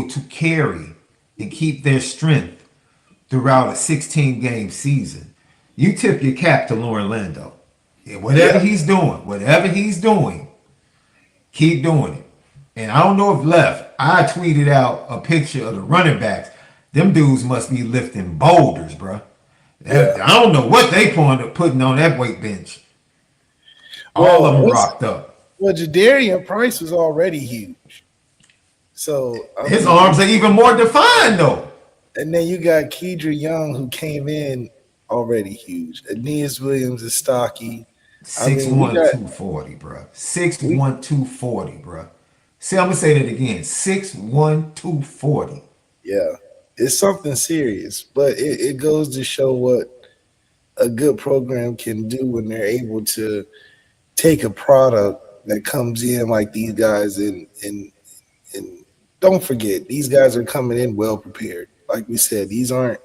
to carry and keep their strength throughout a 16-game season. You tip your cap to Lauren Lando. Yeah, whatever he's doing, keep doing it. And I don't know if left, I tweeted out a picture of the running backs. Them dudes must be lifting boulders, bro. Yeah. I don't know what they putting on that weight bench. All Well, of them rocked up. Well, Jadarian Price was already huge. So His arms are even more defined, though. And then you got Kedra Young, who came in already huge. Aeneas Williams is stocky. 6'1", 240, bro. 6'1", 240, bro. See, I'm gonna say that again. 6'1", 240. Yeah, it's something serious, but it goes to show what a good program can do when they're able to take a product that comes in like these guys and don't forget, these guys are coming in well prepared. Like we said, these aren't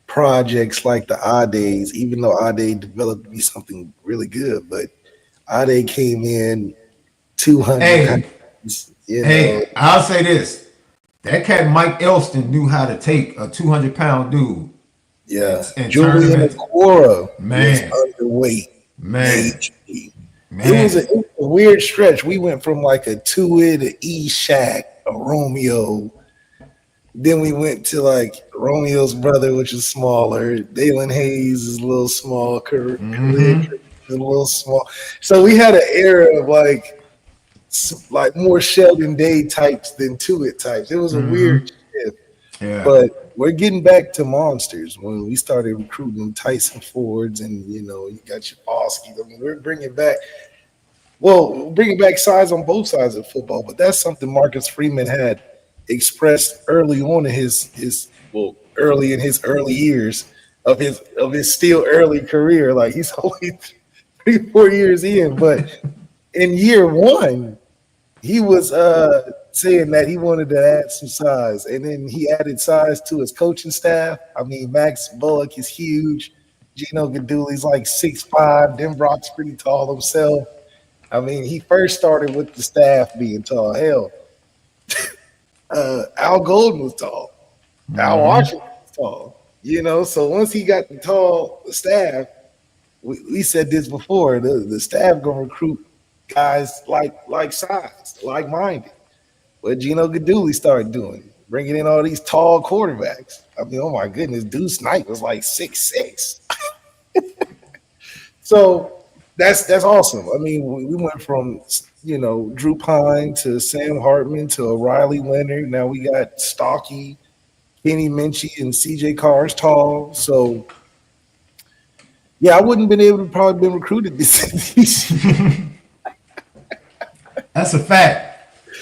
projects like the Ades, even though Ade developed to be something really good, but Ade came in 200 pounds. Hey, I'll say this. That cat Mike Elston knew how to take a 200-pound dude. Yeah. And Julian Aquara man, was underweight. Man. It was a weird stretch. We went from like a Tua to E-Shack, a Romeo. Then we went to like Romeo's brother, which is smaller. Dalen Hayes is a little small. Khalid is a little small. So we had an era of like more Sheldon Day types than Tuitt types. It was a weird shift. Yeah. But we're getting back to monsters when we started recruiting Tyson Fords and, you got your Bosky. I mean, we're bringing back size on both sides of football. But that's something Marcus Freeman had expressed early on in his early years of his still early career. Like he's only 3-4 years in, but in year one, he was saying that he wanted to add some size, and then he added size to his coaching staff. I mean, Max Bullock is huge. Gino Gadouli's like 6'5". Dem Brock's pretty tall himself. I mean, he first started with the staff being tall. Hell, Al Golden was tall. Al Washington was tall. So once he got the staff, we said this before, the staff gonna recruit guys like size, like-minded. What Gino Gadouli started doing, bringing in all these tall quarterbacks. I mean, oh my goodness, Deuce Knight was like 6'6". So that's awesome. I mean, we went from Drew Pine to Sam Hartman to O'Reilly Leonard. Now we got Stocky, Kenny Minchie, and CJ Carr's tall. So yeah, I wouldn't have been able to probably been recruited this year. That's a fact.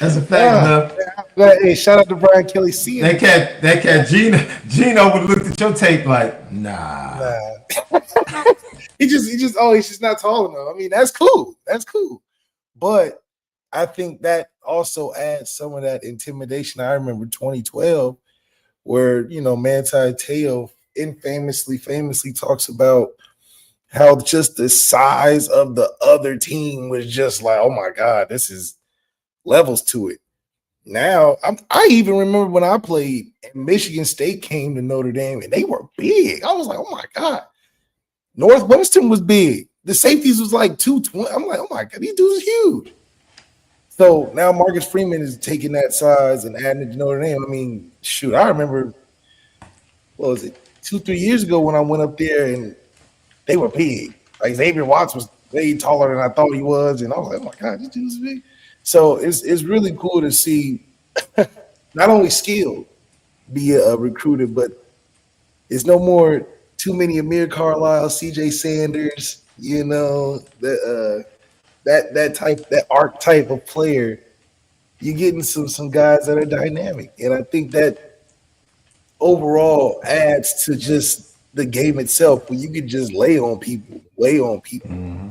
Huh? Hey, shout out to Brian Kelly. That cat Gino would have looked at your tape like, nah. He's just not tall enough. I mean, that's cool. But I think that also adds some of that intimidation. I remember 2012, where Manti Te'o famously talks about how just the size of the other team was just like, oh my God, this is levels to it. Now, I even remember when I played and Michigan State came to Notre Dame and they were big. I was like, oh my God. Northwestern was big. The safeties was like 220. I'm like, oh my God, these dudes are huge. So now Marcus Freeman is taking that size and adding it to Notre Dame. I mean, shoot, I remember, what was it, 2-3 years ago when I went up there and they were big. Like Xavier Watts was way taller than I thought he was. And I was like, oh my God, this dude's big. So it's really cool to see not only skill be recruited, but it's no more too many Amir Carlisle, CJ Sanders, that archetype of player. You're getting some guys that are dynamic. And I think that overall adds to just the game itself, where you can just lay on people. Mm-hmm.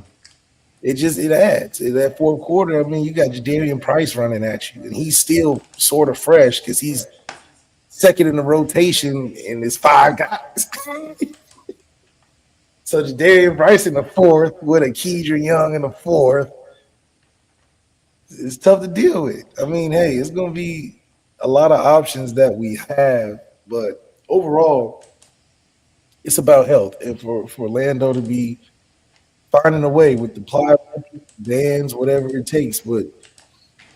It adds. In that fourth quarter, I mean, you got Jadarian Price running at you, and he's still sort of fresh because he's second in the rotation, and there's 5 guys. So Jadarian Price in the fourth with a Kedra Young in the fourth. It's tough to deal with. I mean, hey, it's going to be a lot of options that we have, but overall, it's about health. And for Orlando to be finding a way with the plot, bands, whatever it takes, but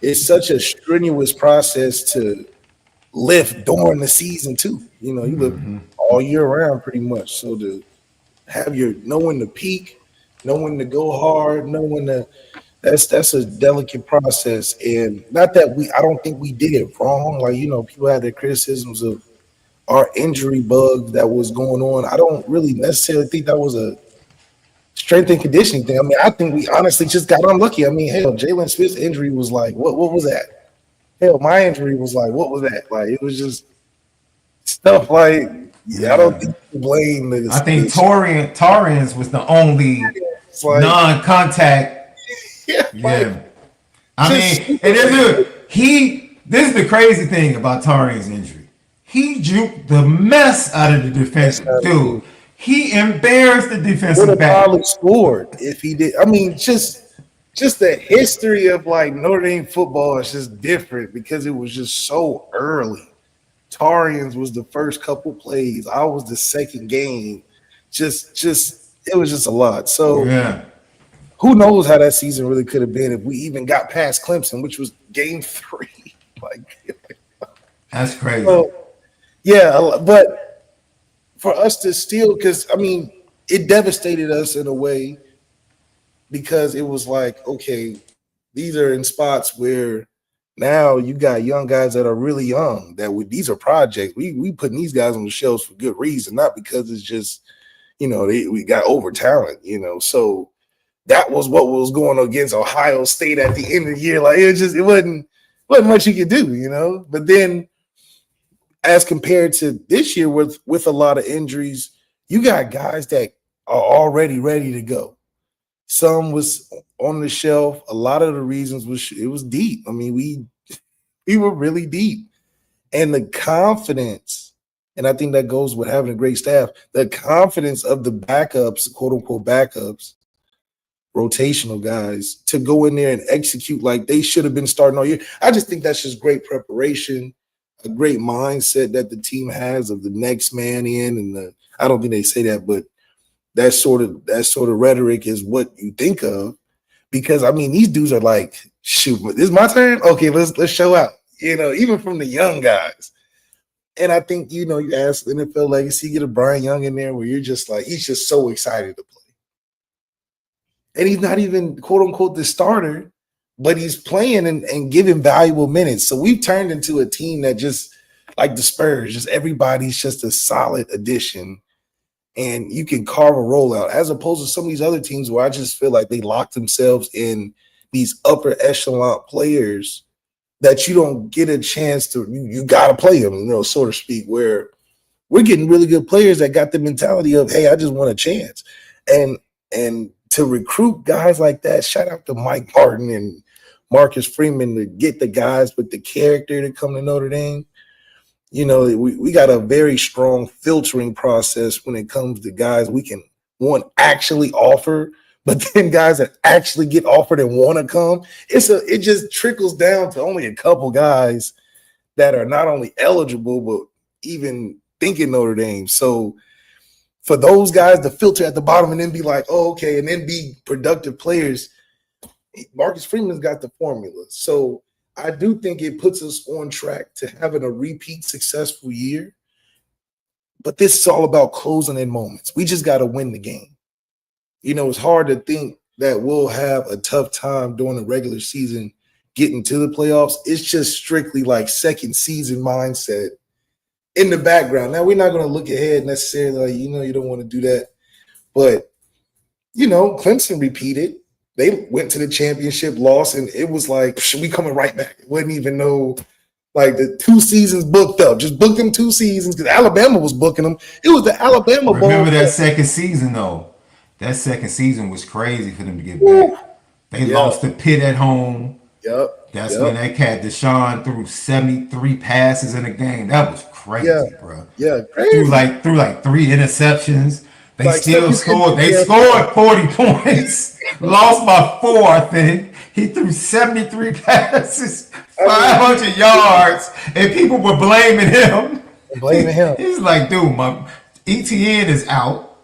it's such a strenuous process to lift during the season too. You know, you live all year round pretty much. So to have your know when to peak, know when to go hard, know when to that's a delicate process. And not that I don't think we did it wrong. Like, you know, people had their criticisms of our injury bug that was going on. I don't really necessarily think that was a strength and conditioning thing. I mean, I think we honestly just got unlucky. I mean, hell, Jalen Smith's injury was like, what was that? Hell, my injury was like, what was that? Like, it was just stuff like, yeah, I don't think you can blame I think Torians was the only like, non-contact. yeah, Yeah. I mean, and this is the crazy thing about Torian's injury. He juked the mess out of the defensive dude. He embarrassed the defensive would have back. probably scored if he did. I mean, just the history of like Notre Dame football is just different because it was just so early. Tarians was the first couple plays. I was the second game. Just it was just a lot. So Yeah. who knows how that season really could have been if we even got past Clemson, which was game 3. That's crazy. So, yeah, but for us to still, because I mean, it devastated us in a way because it was like, okay, these are in spots where now you got young guys that are really young. These are projects. We putting these guys on the shelves for good reason, not because it's just, you know, we got over talent, you know. So that was what was going against Ohio State at the end of the year. Like it wasn't much you could do, you know. But then, as compared to this year with a lot of injuries, you got guys that are already ready to go. Some was on the shelf. A lot of the reasons it was deep. I mean, we were really deep, and the confidence, and I think that goes with having a great staff. The confidence of the backups, quote unquote backups, rotational guys, to go in there and execute like they should have been starting all year. I just think that's just great preparation, a great mindset that the team has of the next man in, and I don't think they say that, but that sort of rhetoric is what you think of, because I mean these dudes are like, shoot, this is my turn. Okay, let's show out. You know, even from the young guys. And I think, you know, you ask NFL legacy, get a Brian Young in there where you're just like, he's just so excited to play. And he's not even quote unquote the starter, but he's playing and giving valuable minutes. So we've turned into a team that just like the Spurs, just everybody's just a solid addition. And you can carve a rollout, as opposed to some of these other teams where I just feel like they lock themselves in these upper echelon players that you don't get a chance to, you got to play them, you know, so to speak, where we're getting really good players that got the mentality of, hey, I just want a chance. And to recruit guys like that, shout out to Mike Martin and Marcus Freeman to get the guys with the character to come to Notre Dame. You know, we got a very strong filtering process when it comes to guys we can, one, actually offer, but then guys that actually get offered and want to come. It just trickles down to only a couple guys that are not only eligible, but even thinking Notre Dame. So for those guys to filter at the bottom and then be like, oh, okay, and then be productive players, Marcus Freeman's got the formula. So I do think it puts us on track to having a repeat successful year. But this is all about closing in moments. We just got to win the game. You know, it's hard to think that we'll have a tough time during the regular season getting to the playoffs. It's just strictly like second season mindset in the background. Now, we're not going to look ahead necessarily. Like, you know, you don't want to do that. But, you know, Clemson repeated. They went to the championship, lost, and it was like, we coming right back. It wasn't even no, like, the 2 seasons booked up. Just booked them 2 seasons because Alabama was booking them. It was the Alabama Bowl. Remember that second season, though. That second season was crazy for them to get back. They lost to Pitt at home. That's when that cat Deshaun threw 73 passes in a game. That was crazy, bro. Yeah, crazy. Threw like 3 interceptions. They Like, still scored. They scored 40 points. Lost by 4, I think. He threw 73 passes, I mean, 500 yards, and people were blaming him. I'm blaming him. He's like, dude, my ETN is out,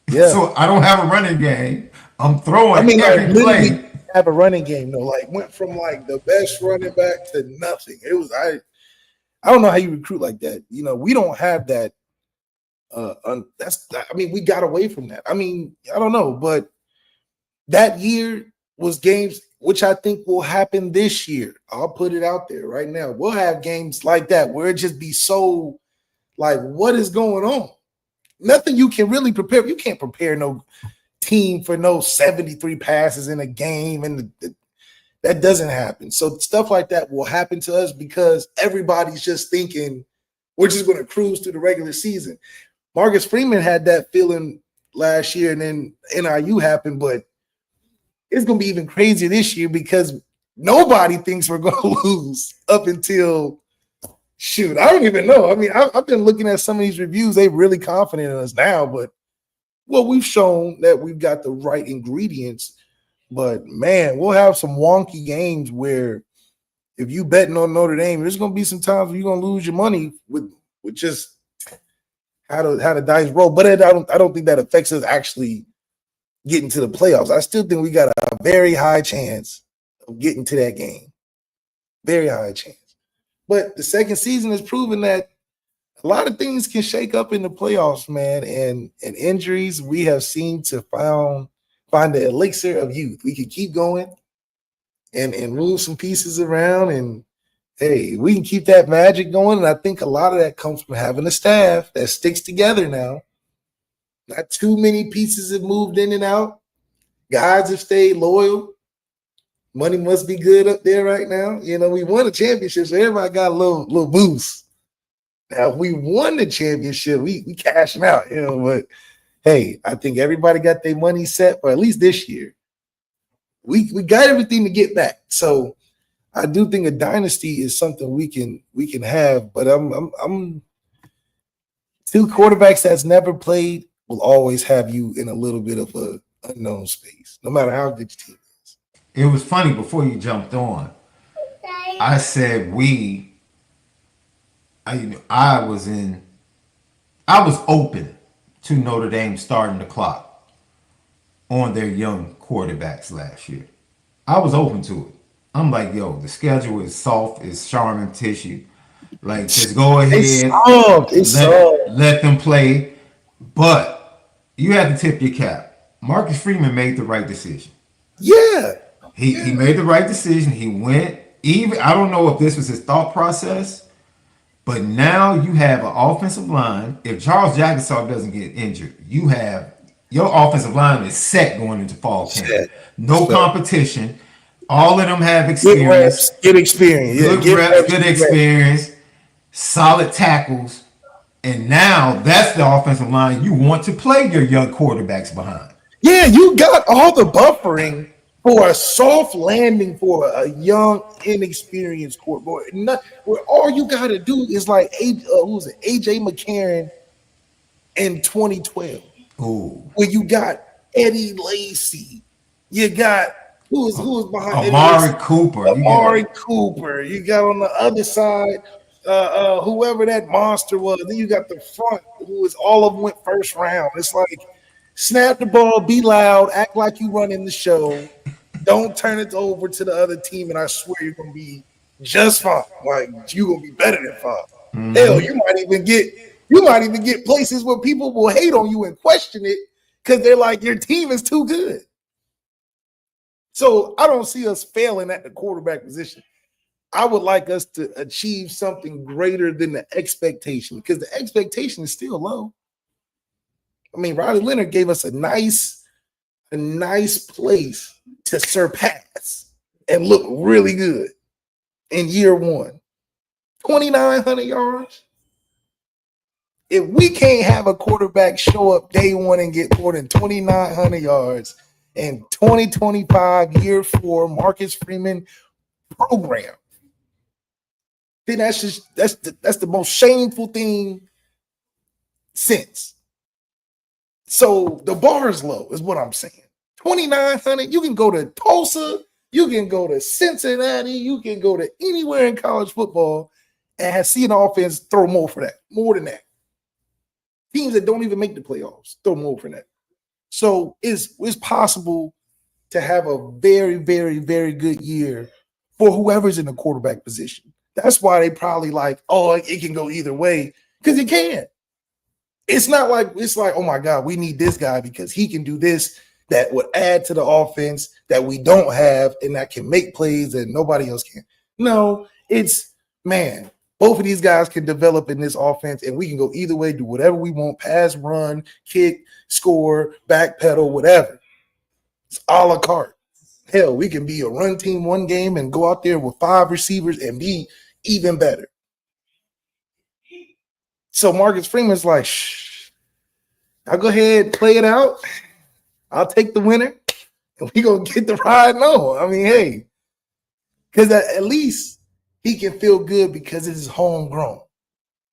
Yeah. so I don't have a running game. I'm I throwing mean, like every literally play. have a running game though. Like went from like the best running back to nothing. It was I don't know how you recruit like that. You know, we don't have that. I mean, we got away from that. I mean, I don't know, but that year was games which I think will happen this year. I'll put it out there right now. We'll have games like that where it just be so like, what is going on? Nothing you can really prepare. You can't prepare no team for no 73 passes in a game, and that doesn't happen. So stuff like that will happen to us because everybody's just thinking we're just going to cruise through the regular season. Marcus Freeman had that feeling last year, and then NIU happened, but it's going to be even crazier this year because nobody thinks we're going to lose up until shoot. I don't even know. I mean, I've been looking at some of these reviews. They're really confident in us now, but well, we've shown that we've got the right ingredients. But man, we'll have some wonky games where if you betting on Notre Dame, there's going to be some times where you're going to lose your money with just how the dice roll. But I don't think that affects us actually getting to the playoffs. I still think we got a very high chance of getting to that game. Very high chance. But the second season has proven that a lot of things can shake up in the playoffs, man. And injuries, we have seemed to find the elixir of youth. We can keep going and move some pieces around. And hey, we can keep that magic going. And I think a lot of that comes from having a staff that sticks together now. Not too many pieces have moved in and out. Guys have stayed loyal. Money must be good up there right now. You know, we won a championship, so everybody got a little boost. Now, if we won the championship, we cashing out, you know, but hey, I think everybody got their money set for at least this year. We got everything to get back. So I do think a dynasty is something we can have, but I'm two quarterbacks that's never played will always have you in a little bit of a unknown space, no matter how good your team is. It was funny before you jumped on. I said I was open to Notre Dame starting the clock on their young quarterbacks last year. I was open to it. I'm like, yo, the schedule is soft, it's Charmin tissue. Like, just go It's ahead, soft. It's soft. let them play. But you have to tip your cap. Marcus Freeman made the right decision. Yeah. He made the right decision. He went even. I don't know if this was his thought process, but now you have an offensive line. If Charles Jagusah doesn't get injured, you have your offensive line is set going into fall camp. No competition. All of them have Good experience. reps, good experience. Good Yeah, reps, good experience, solid tackles. And now that's the offensive line you want to play your young quarterbacks behind. Yeah, you got all the buffering for a soft landing for a young, inexperienced quarterback. Where all you got to do is like AJ McCarron in 2012, Ooh. where you got Eddie Lacy, you got who was behind Amari Cooper. Amari Cooper. You got on the other side, whoever that monster was. Then you got the front, who was all of them went first round. It's like snap the ball, be loud, act like you running the show. Don't turn it over to the other team, and I swear you're gonna be just fine. Like you're gonna be better than fine. Mm-hmm. Hell, you might even get places where people will hate on you and question it because they're like, your team is too good. So I don't see us failing at the quarterback position. I would like us to achieve something greater than the expectation because the expectation is still low. I mean, Riley Leonard gave us a nice place to surpass and look really good in year one. 2,900 yards. If we can't have a quarterback show up day one and get more than 2,900 yards in 2025 year 4 Marcus Freeman program, then that's the most shameful thing since. So the bar is low, is what I'm saying. 2,900. You can go to Tulsa You can go to Cincinnati, you can go to anywhere in college football and see an offense throw more than that. Teams that don't even make the playoffs throw more than that. So it's possible to have a very, very, very good year for whoever's in the quarterback position. That's why they probably like, oh, it can go either way, because it can. It's not like oh my God, we need this guy because he can do this that would add to the offense that we don't have and that can make plays that nobody else can. No, it's, man, both of these guys can develop in this offense and we can go either way, do whatever we want, pass, run, kick, score, backpedal, whatever. It's a la carte. Hell, we can be a run team one game and go out there with 5 receivers and be even better. So Marcus Freeman's like, shh, I'll go ahead, play it out. I'll take the winner, and we're going to get the ride on. I mean, hey, because at least he can feel good because it is homegrown.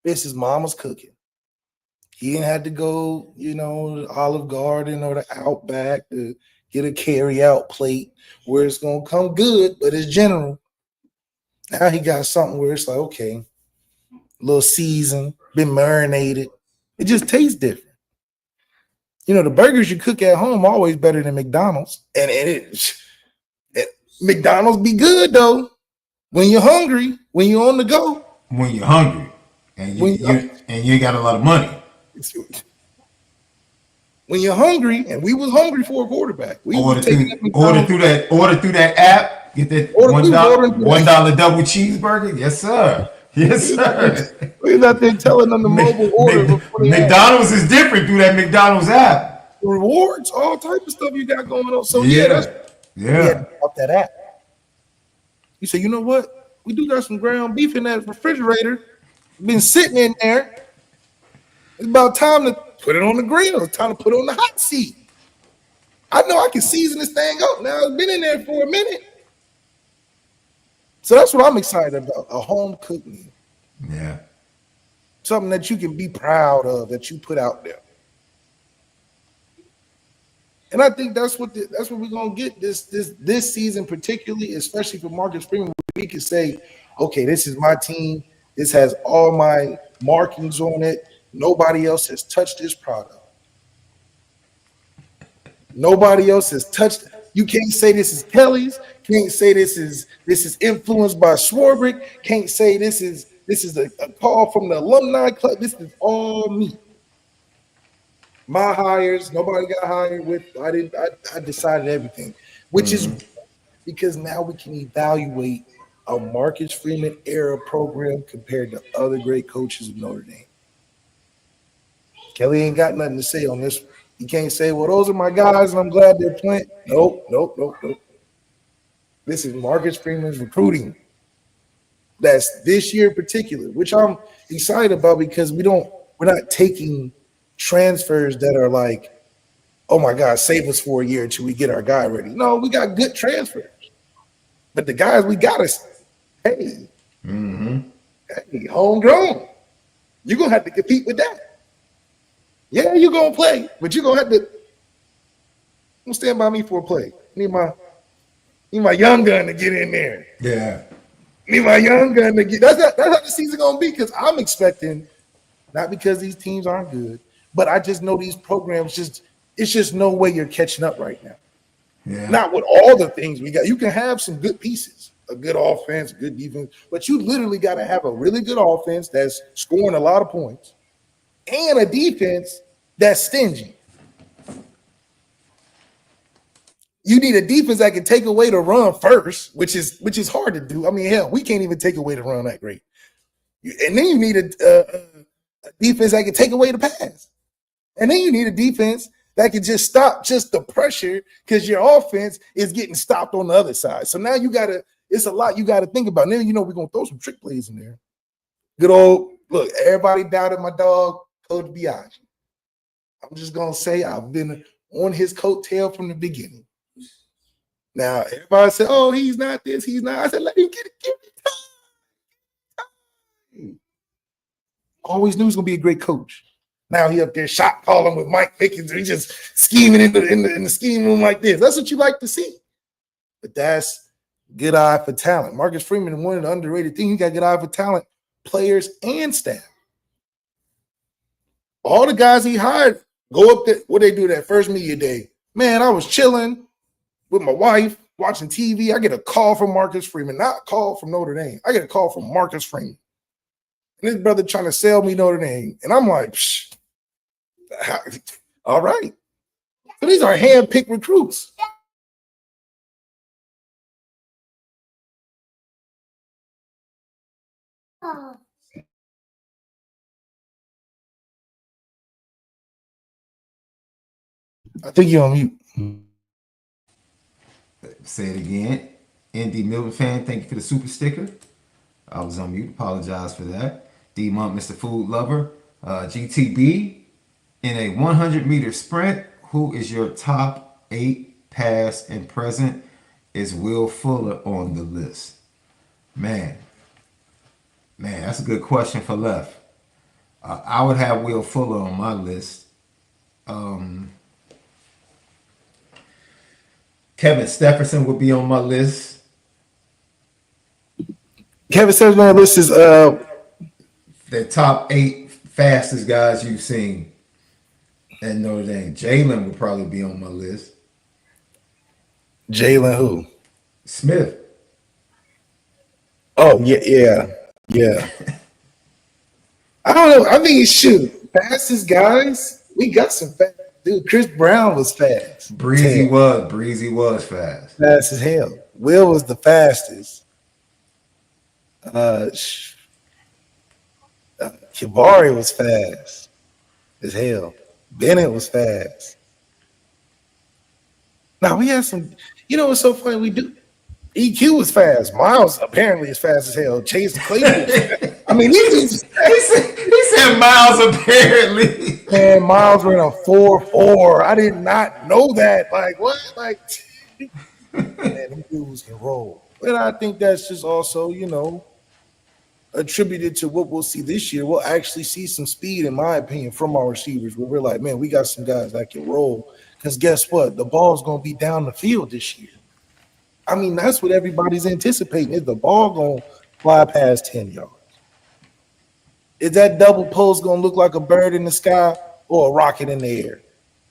This is mama's cooking. He didn't have to go, to Olive Garden or the Outback to get a carry-out plate where it's going to come good, but it's general. Now he got something where it's like, okay, a little seasoned, been marinated. It just tastes different. The burgers you cook at home are always better than McDonald's. And McDonald's be good, though. When you're hungry, when you're on the go. When you're hungry and you ain't got a lot of money. When you're hungry, and we was hungry for a quarterback. Order through that app. Get that $1 double cheeseburger. Yes, sir. Yes, sir. We're not there telling them the mobile order. McDonald's is different through that McDonald's app. Rewards, all type of stuff you got going on. So off that app. You say, you know what? We do got some ground beef in that refrigerator. Been sitting in there. It's about time to put it on the grill. It's time to put it on the hot seat. I know I can season this thing up now. It's been in there for a minute. So that's what I'm excited about, a home cooked meal. Yeah. Something that you can be proud of, that you put out there. And I think that's what we're gonna get this season, particularly, especially for Marcus Freeman. We can say, okay, this is my team. This has all my markings on it. Nobody else has touched this product. Nobody else has touched it. You can't say this is Kelly's. Can't say this is influenced by Swarbrick. Can't say this is a call from the alumni club. This is all me. My hires, nobody got hired with. I decided everything, which is because now we can evaluate a Marcus Freeman era program compared to other great coaches of Notre Dame. Kelly ain't got nothing to say on this. You can't say, well, those are my guys, and I'm glad they're playing. Nope. This is Marcus Freeman's recruiting. That's this year in particular, which I'm excited about because we're not taking transfers that are like, oh my God, save us for a year until we get our guy ready. No, we got good transfers. But the guys we got us, hey, homegrown. You're gonna have to compete with that. Yeah, you're gonna play, but you're gonna have to stand by me for a play. Need my young gun to get in there. Yeah. Need my young gun to get. That's how the season gonna be, because I'm expecting, not because these teams aren't good, but I just know these programs it's just no way you're catching up right now. Yeah. Not with all the things we got. You can have some good pieces, a good offense, good defense, but you literally got to have a really good offense that's scoring a lot of points and a defense that's stingy. You need a defense that can take away the run first, which is hard to do. I mean, hell, we can't even take away the run that great. And then you need a defense that can take away the pass. And then you need a defense that can just stop just the pressure, because your offense is getting stopped on the other side. So now it's a lot you got to think about. And then, we're going to throw some trick plays in there. Good old, look, everybody doubted my dog, Coach Biaggi. I'm just going to say I've been on his coattail from the beginning. Now, everybody said, oh, he's not this, he's not. I said, let him give me time. Always knew he was going to be a great coach. Now he up there shot calling with Mike Pickens. He's just scheming in the scheme room like this. That's what you like to see. But that's good eye for talent. Marcus Freeman, one of the underrated things, he got good eye for talent, players and staff. All the guys he hired go up there. What they do that first media day? Man, I was chilling with my wife watching TV. I get a call from Marcus Freeman, not a call from Notre Dame. I get a call from Marcus Freeman. And his brother trying to sell me Notre Dame. And I'm like, psh, all right. So these are hand-picked recruits. I think you're on mute. Say it again. ND Milton fan, thank you for the super sticker. I was on mute. Apologize for that. D Monk, Mr. Food Lover. GTB, in a 100-meter sprint, who is your top 8 past and present? Is Will Fuller on the list? Man, that's a good question for Left. I would have Will Fuller on my list. Kevin Stephenson would be on my list. Kevin Stephenson on the list is The top 8 fastest guys you've seen at Notre Dame. Jalen would probably be on my list. Jalen who? Smith. Oh, yeah. I don't know. I think it should. Fastest guys, we got some fast. Dude, Chris Brown was fast. Breezy was fast. Fast as hell. Will was the fastest. Kivari was fast as hell. Bennett was fast. Now we had some, what's so funny? We do. EQ was fast. Miles apparently is fast as hell. Chase Claypool. I mean, he said Miles apparently. Man, Miles ran a 4.4. I did not know that. Like, what? Like, man, them dudes can roll. But I think that's just also, attributed to what we'll see this year. We'll actually see some speed, in my opinion, from our receivers where we're like, man, we got some guys that can roll. Because guess what? The ball's going to be down the field this year. I mean, that's what everybody's anticipating. Is the ball going to fly past 10 yards? Is that double post going to look like a bird in the sky or a rocket in the air?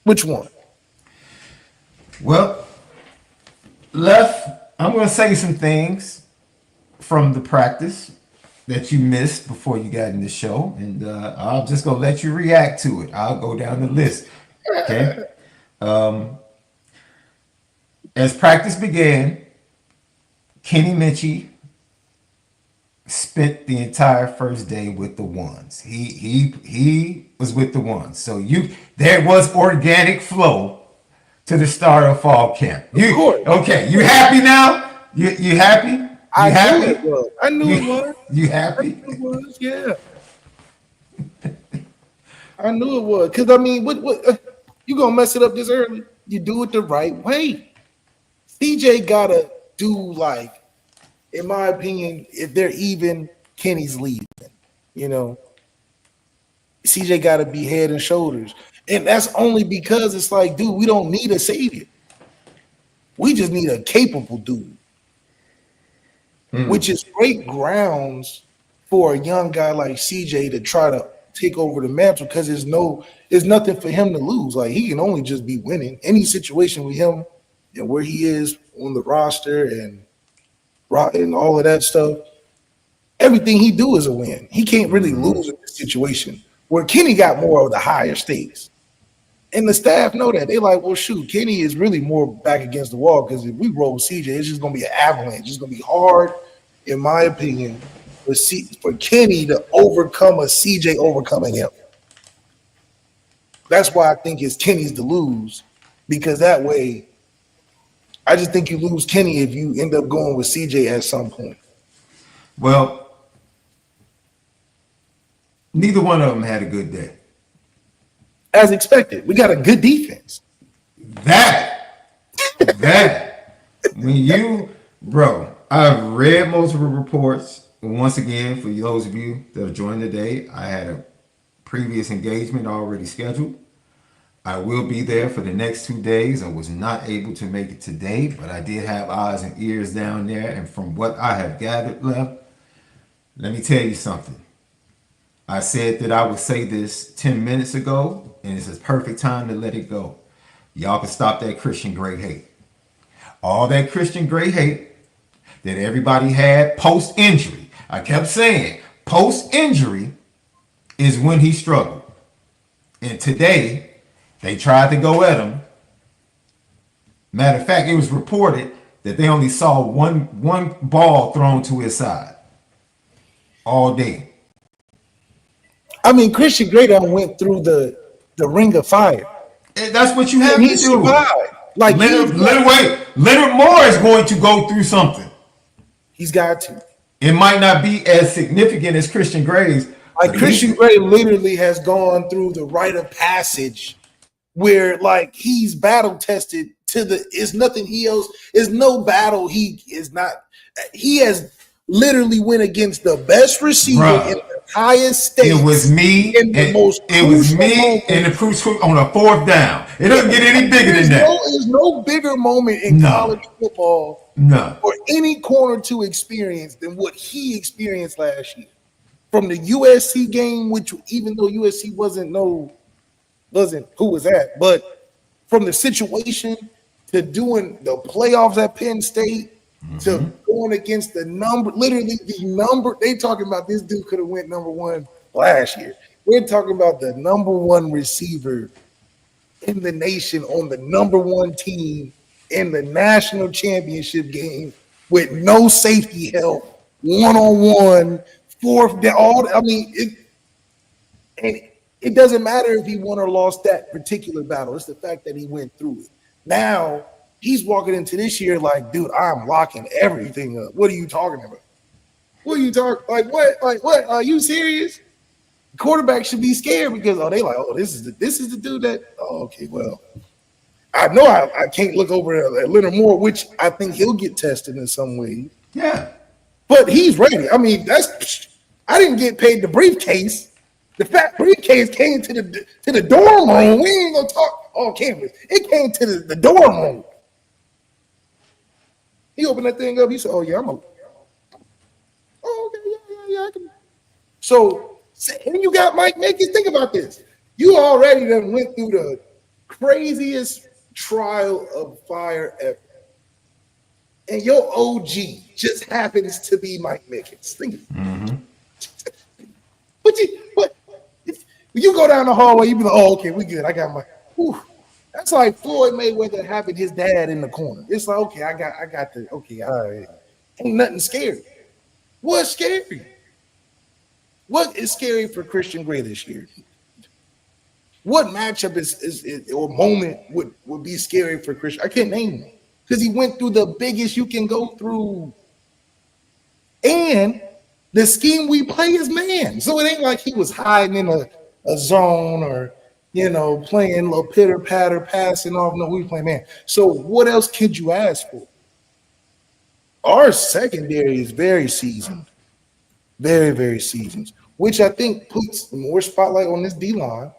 Which one? Well, Left, I'm going to say some things from the practice that you missed before you got in the show, and I'm just going to let you react to it. I'll go down the list. Okay? As practice began, Kenny Minchie spent the entire first day with the ones. He was with the ones. So there was organic flow to the start of fall camp. Okay? You happy now? You happy? I knew it was. You happy? I knew it was. Yeah. I knew it was. Because I mean, what you gonna mess it up this early? You do it the right way. CJ gotta do, like, in my opinion, if they're even, Kenny's leaving. CJ got to be head and shoulders. And that's only because it's like, dude, we don't need a savior. We just need a capable dude, which is great grounds for a young guy like CJ to try to take over the mantle because there's nothing for him to lose. Like, he can only just be winning. Any situation with him and where he is on the roster and all of that stuff, everything he do is a win. He can't really lose in this situation where Kenny got more of the higher stakes. And the staff know that. They're like, well, shoot, Kenny is really more back against the wall because if we roll CJ, it's just going to be an avalanche. It's going to be hard, in my opinion, for Kenny to overcome a CJ overcoming him. That's why I think it's Kenny's to lose, because that way, I just think you lose Kenny if you end up going with CJ at some point. Well, neither one of them had a good day. As expected. We got a good defense. I've read multiple reports. Once again, for those of you that have joined today, I had a previous engagement already scheduled. I will be there for the next 2 days. I was not able to make it today, but I did have eyes and ears down there. And from what I have gathered, left, let me tell you something. I said that I would say this 10 minutes ago, and it's a perfect time to let it go. Y'all can stop that Christian Grey hate. All that Christian Grey hate that everybody had post injury. I kept saying post injury is when he struggled. And today, they tried to go at him. Matter of fact, it was reported that they only saw one ball thrown to his side all day. I mean, Christian Grey done went through the ring of fire. And that's what you have And to he do. survived. Like Leonard Moore is going to go through something. He's got to. It might not be as significant as Christian Gray's. Like Christian Grey literally has gone through the rite of passage where like he's battle tested to the is nothing he else is no battle he is not he has literally went against the best receiver Bruh. in the highest state. It was me in the most it was me moment. and the crucial on a fourth down. It doesn't get any bigger than that. There's no bigger moment in college football for any corner to experience than what he experienced last year. From the USC game, which even though USC wasn't who was that, but from the situation to doing the playoffs at Penn State to going against the number, literally the number, they talking about this dude could have went number one last year. We're talking about the number one receiver in the nation on the number one team in the national championship game with no safety help, one-on-one, fourth down. I mean, it doesn't matter if he won or lost that particular battle. It's the fact that he went through it. Now he's walking into this year like, dude, I'm locking everything up. What are you talking about? What are you talking? Like what? Like what? Are you serious? The quarterback should be scared because this is the dude that. Oh, okay, well, I know I can't look over at Leonard Moore, which I think he'll get tested in some ways. Yeah. But he's ready. I mean, I didn't get paid the briefcase. The fat briefcase came to the dorm room. We ain't gonna talk on campus. It came to the dorm room. He opened that thing up. He said, "Oh yeah, I'm a." Oh okay, yeah. I can. So, and you got Mike Mickens. Think about this. You already done went through the craziest trial of fire ever. And your OG just happens to be Mike Mickens. Think But you go down the hallway, you be like, oh, okay, we good. I got my that's like Floyd Mayweather having his dad in the corner. It's like, okay, I got the okay, all right. Ain't nothing scary. What's scary? What is scary for Christian Grey this year? What matchup is or moment would be scary for Christian? I can't name one. Because he went through the biggest you can go through. And the scheme we play is man. So it ain't like he was hiding in a zone or, playing a little pitter-patter, passing off. No, we playing man. So what else could you ask for? Our secondary is very seasoned. Very, very seasoned. Which I think puts more spotlight on this D-line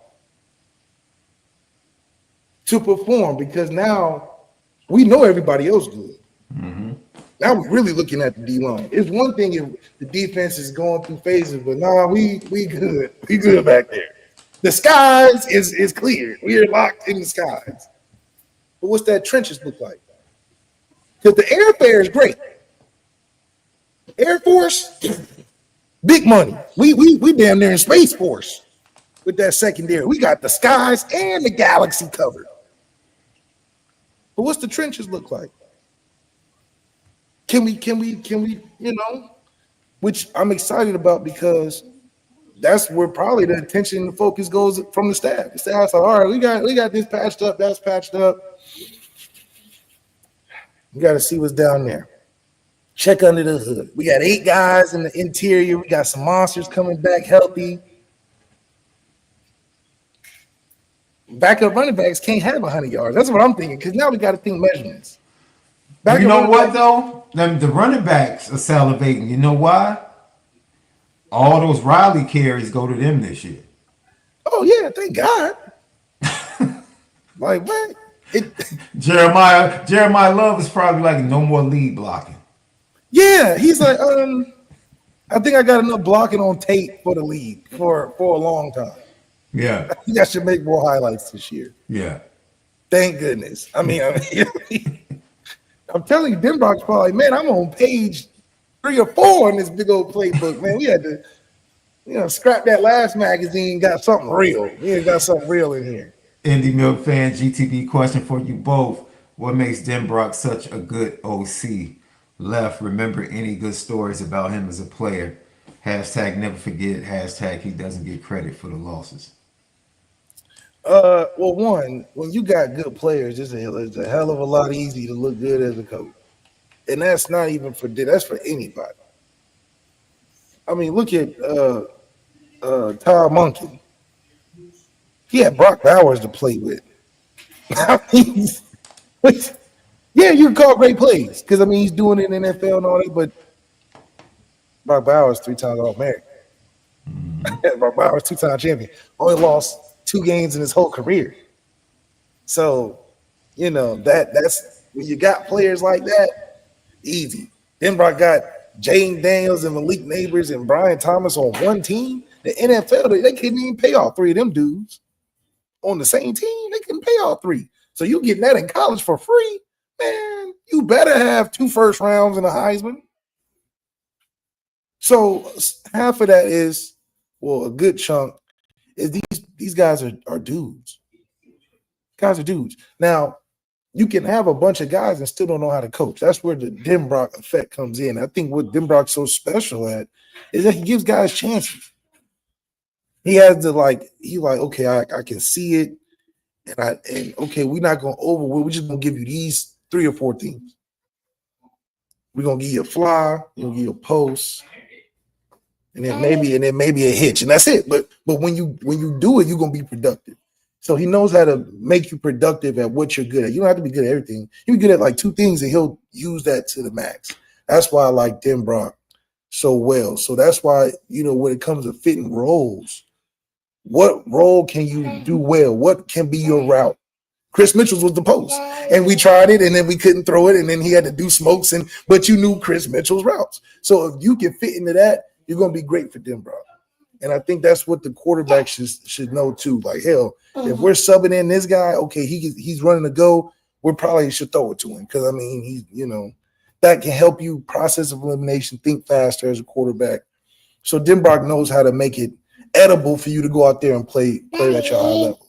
to perform because now we know everybody else good. Now we're really looking at the D-line. It's one thing if the defense is going through phases, but we good. We good back there. The skies is clear. We are locked in the skies. But what's that trenches look like? Because the airfare is great. Air Force, big money. We damn near in Space Force with that secondary. We got the skies and the galaxy covered. But what's the trenches look like? Can we, which I'm excited about because that's where probably the attention and the focus goes from the staff. The staff's like, all right, we got this patched up, that's patched up. We got to see what's down there. Check under the hood. We got 8 guys in the interior. We got some monsters coming back healthy. Backup running backs can't have 100 yards. That's what I'm thinking because now we got to think measurements. You know what, though? The running backs are salivating. You know why? All those Riley carries go to them this year. Oh, yeah. Thank God. Like what? It Jeremiah Love is probably like no more lead blocking. yeah, he's like, I think I got enough blocking on tape for the league for a long time. Yeah, I think I should make more highlights this year. yeah. Thank goodness. I'm telling you, Denbrock's probably, man, I'm on page 3 or 4 in this big old playbook, man. We had to, scrap that last magazine, got something real. We ain't got something real in here. Indie Milk fan GTB question for you both. What makes Denbrock such a good OC? Left, remember any good stories about him as a player? Hashtag never forget. Hashtag he doesn't get credit for the losses. Well, one, when you got good players, it's a hell of a lot easy to look good as a coach. And that's not even that's for anybody. I mean, look at Todd Monken. He had Brock Bowers to play with. I mean, yeah, you can call great plays because he's doing it in the NFL and all that. But Brock Bowers 3 times All-American. Brock Bowers 2-time champion. Only lost 2 games in his whole career. So, that's when you got players like that, easy. Then Brock got Jaden Daniels and Malik Neighbors and Brian Thomas on one team. The NFL, they couldn't even pay all 3 of them dudes on the same team. They couldn't pay all 3. So you getting that in college for free, man, you better have 2 first rounds and a Heisman. So half of that is, well, a good chunk is these guys are dudes. Guys are dudes. Now, you can have a bunch of guys and still don't know how to coach. That's where the Denbrock effect comes in. I think what Denbrock's so special at is that he gives guys chances. He has to okay, I can see it. And okay, we're not gonna we're just gonna give you these 3 or 4 things. We're gonna give you a fly, we're gonna give you a post, and then maybe a hitch, and that's it. But when you do it, you're gonna be productive. So he knows how to make you productive at what you're good at. You don't have to be good at everything. You're good at like 2 things, and he'll use that to the max. That's why I like Denbrock so well. So that's why, when it comes to fitting roles, what role can you do well? What can be your route? Chris Mitchell's was the post, and we tried it, and then we couldn't throw it, and then he had to do smokes, but you knew Chris Mitchell's routes. So if you can fit into that, you're going to be great for Denbrock. And I think that's what the quarterback should know too. Like, hell, if we're subbing in this guy, okay, he's running to go, we probably should throw it to him because he's that can help you process of elimination, think faster as a quarterback. So Denbrock knows how to make it edible for you to go out there and play at your high level.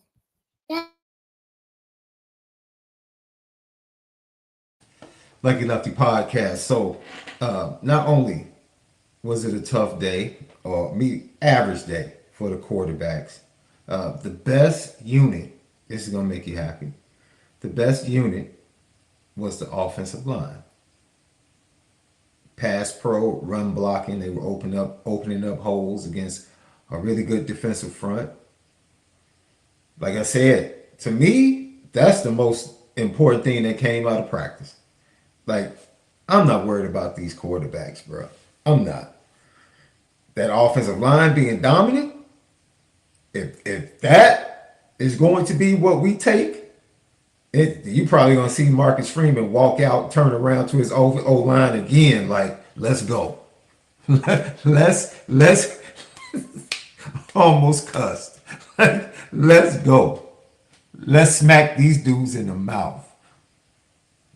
Lucky Lefty podcast. So not only was it a tough day or average day for the quarterbacks, the best unit, this is going to make you happy, the best unit was the offensive line. Pass pro, run blocking, they were opening up holes against a really good defensive front. Like I said, to me, that's the most important thing that came out of practice. Like, I'm not worried about these quarterbacks, bro. I'm not. That offensive line being dominant, if that is going to be what we take, you probably gonna see Marcus Freeman walk out, turn around to his O-line again, like, let's go. let's almost cussed. Let's go. Let's smack these dudes in the mouth.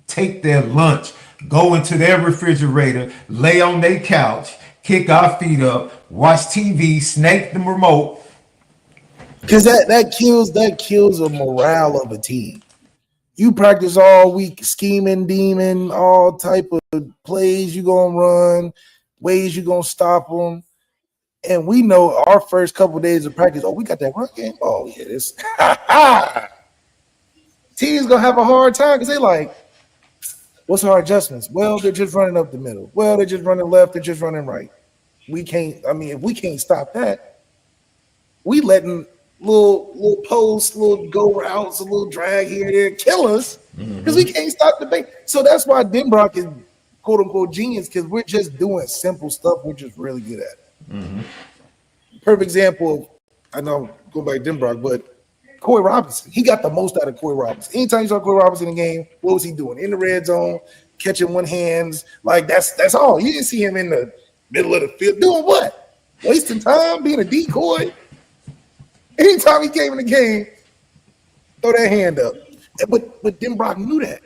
Take their lunch, go into their refrigerator, lay on their couch, kick our feet up, watch TV, snake the remote. Because that kills the morale of a team. You practice all week, scheming, demon, all type of plays you gonna run, ways you gonna stop them. And we know our first couple of days of practice, we got that run game. Oh, yeah, this team's gonna have a hard time because they like, what's our adjustments? Well, they're just running up the middle. Well, they're just running left, they're just running right. If we can't stop that, we letting little posts, little go routes, a little drag here and there kill us because we can't stop the bait. So that's why Denbrock is quote unquote genius, because we're just doing simple stuff we're just really good at. Perfect example, I know go back to Denbrock, but Corey Robinson. He got the most out of Corey Robinson. Anytime you saw Corey Robinson in the game, what was he doing? In the red zone, catching one hands. Like that's all. You didn't see him in the middle of the field doing what? Wasting time, being a decoy. Anytime he came in the game, throw that hand up. But Denbrock knew that.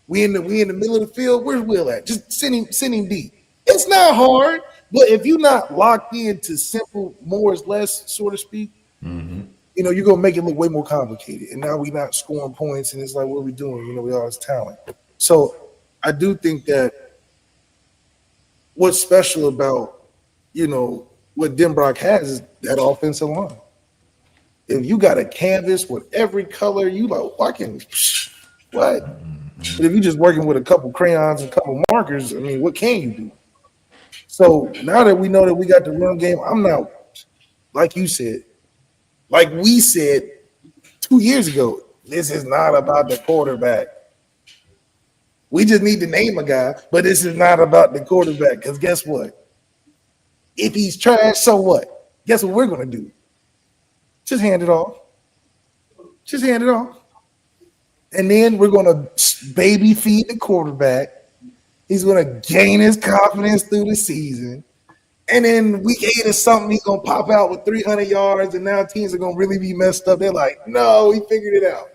We in the middle of the field. Where's Will at? Just send him deep. It's not hard, but if you're not locked into simple, more is less, so to speak, you're gonna make it look way more complicated. And now we're not scoring points, and it's like, what are we doing? We all has talent. So I do think that what's special about what Denbrock has is that offensive line. If you got a canvas with every color, you like, what? But if you're just working with a couple crayons and a couple markers, I mean, what can you do? So now that we know that we got the run game, I'm not, like you said, like we said 2 years ago, this is not about the quarterback. We just need to name a guy, but this is not about the quarterback. Because guess what? If he's trash, so what? Guess what we're going to do? Just hand it off. Just hand it off. And then we're going to baby feed the quarterback. He's going to gain his confidence through the season. And then week 8 or something, he's going to pop out with 300 yards, and now teams are going to really be messed up. They're like, no, he figured it out.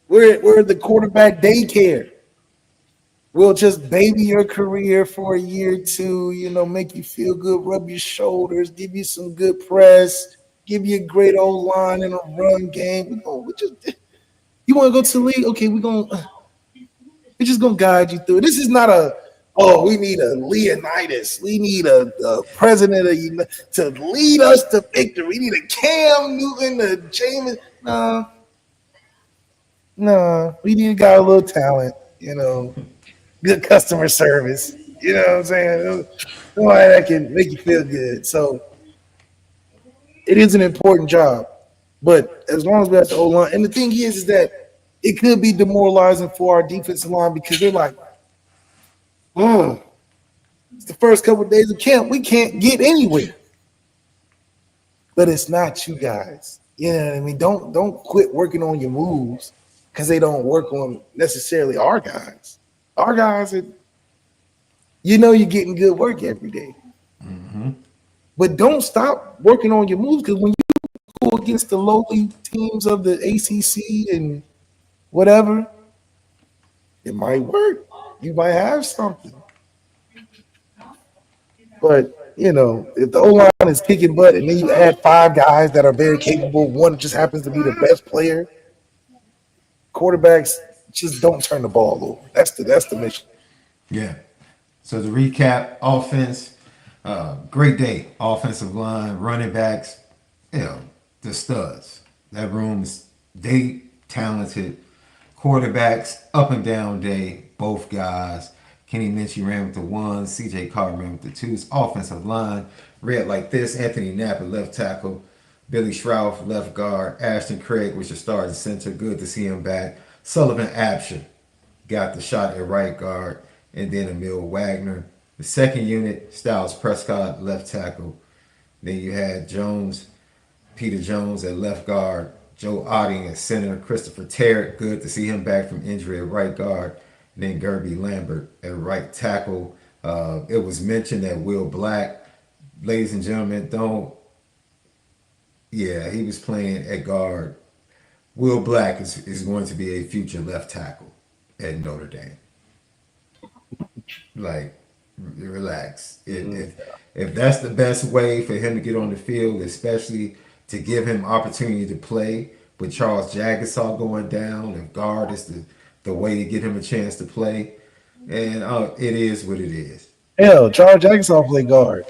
We're the quarterback daycare. We'll just baby your career for a year or two, make you feel good, rub your shoulders, give you some good press, give you a great old line in a run game. You want to go to the league? Okay, we're just gonna guide you through it. This is not we need a Leonidas. We need a president to lead us to victory. We need a Cam Newton, a Jameis. No, we need a guy with a little talent, good customer service. You know what I'm saying? Somebody that can make you feel good. So it is an important job. But as long as we have the O-line, and the thing is that it could be demoralizing for our defensive line because they're like, it's the first couple of days of camp. We can't get anywhere. But it's not you guys. You know what I mean? Don't quit working on your moves because they don't work on necessarily our guys. Our guys are, you're getting good work every day. But don't stop working on your moves because when you go against the lowly teams of the ACC and whatever, it might work. You might have something. But, if the O-line is kicking butt and then you add 5 guys that are very capable, one just happens to be the best player, quarterbacks just don't turn the ball over. That's the mission. Yeah. So to recap, offense, great day. Offensive line, running backs, the studs. That room's they talented. Quarterbacks, up and down day, both guys. Kenny Minchie ran with the 1s. CJ Carter ran with the 2s. Offensive line, read like this. Anthony Knapp at left tackle. Billy Schrouf, left guard. Ashton Craig was your starting center. Good to see him back. Sullivan Absher got the shot at right guard. And then Emil Wagner. The second unit, Styles Prescott, left tackle. Then you had Peter Jones at left guard. Joe Otting at center. Christopher Tarrant, good to see him back from injury at right guard. And then Gerby Lambert at right tackle. It was mentioned that Will Black, ladies and gentlemen, he was playing at guard. Will Black is going to be a future left tackle at Notre Dame. Like, relax. If that's the best way for him to get on the field, especially to give him opportunity to play with Charles Jagasaw going down, if guard is the way to get him a chance to play, and it is what it is. Hell, Charles Jagasaw played guard.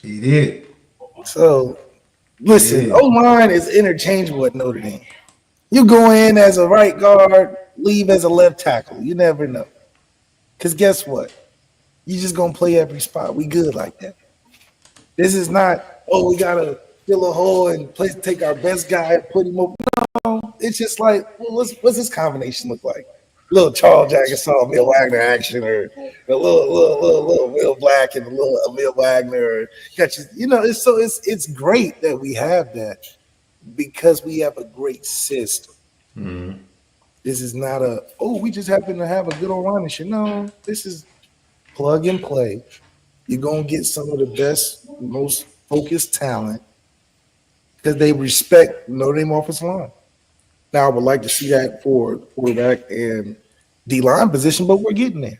He did. So, listen, O-line is interchangeable at Notre Dame. You go in as a right guard, leave as a left tackle. You never know. Because guess what? You just going to play every spot. We good like that. This is not, we got to fill a hole and take our best guy and put him up. No, it's just like, what's this combination look like? A little Charles Jagasaw, Emil Wagner action, or a little Will Black and a little Emil Wagner. It's great that we have that. because we have a great system. Mm-hmm. This is not we just happen to have a good old line and shit. No, this is plug and play. You're gonna get some of the best, most focused talent because they respect Notre Dame offensive line. Now, I would like to see that for quarterback and D line position, but we're getting there.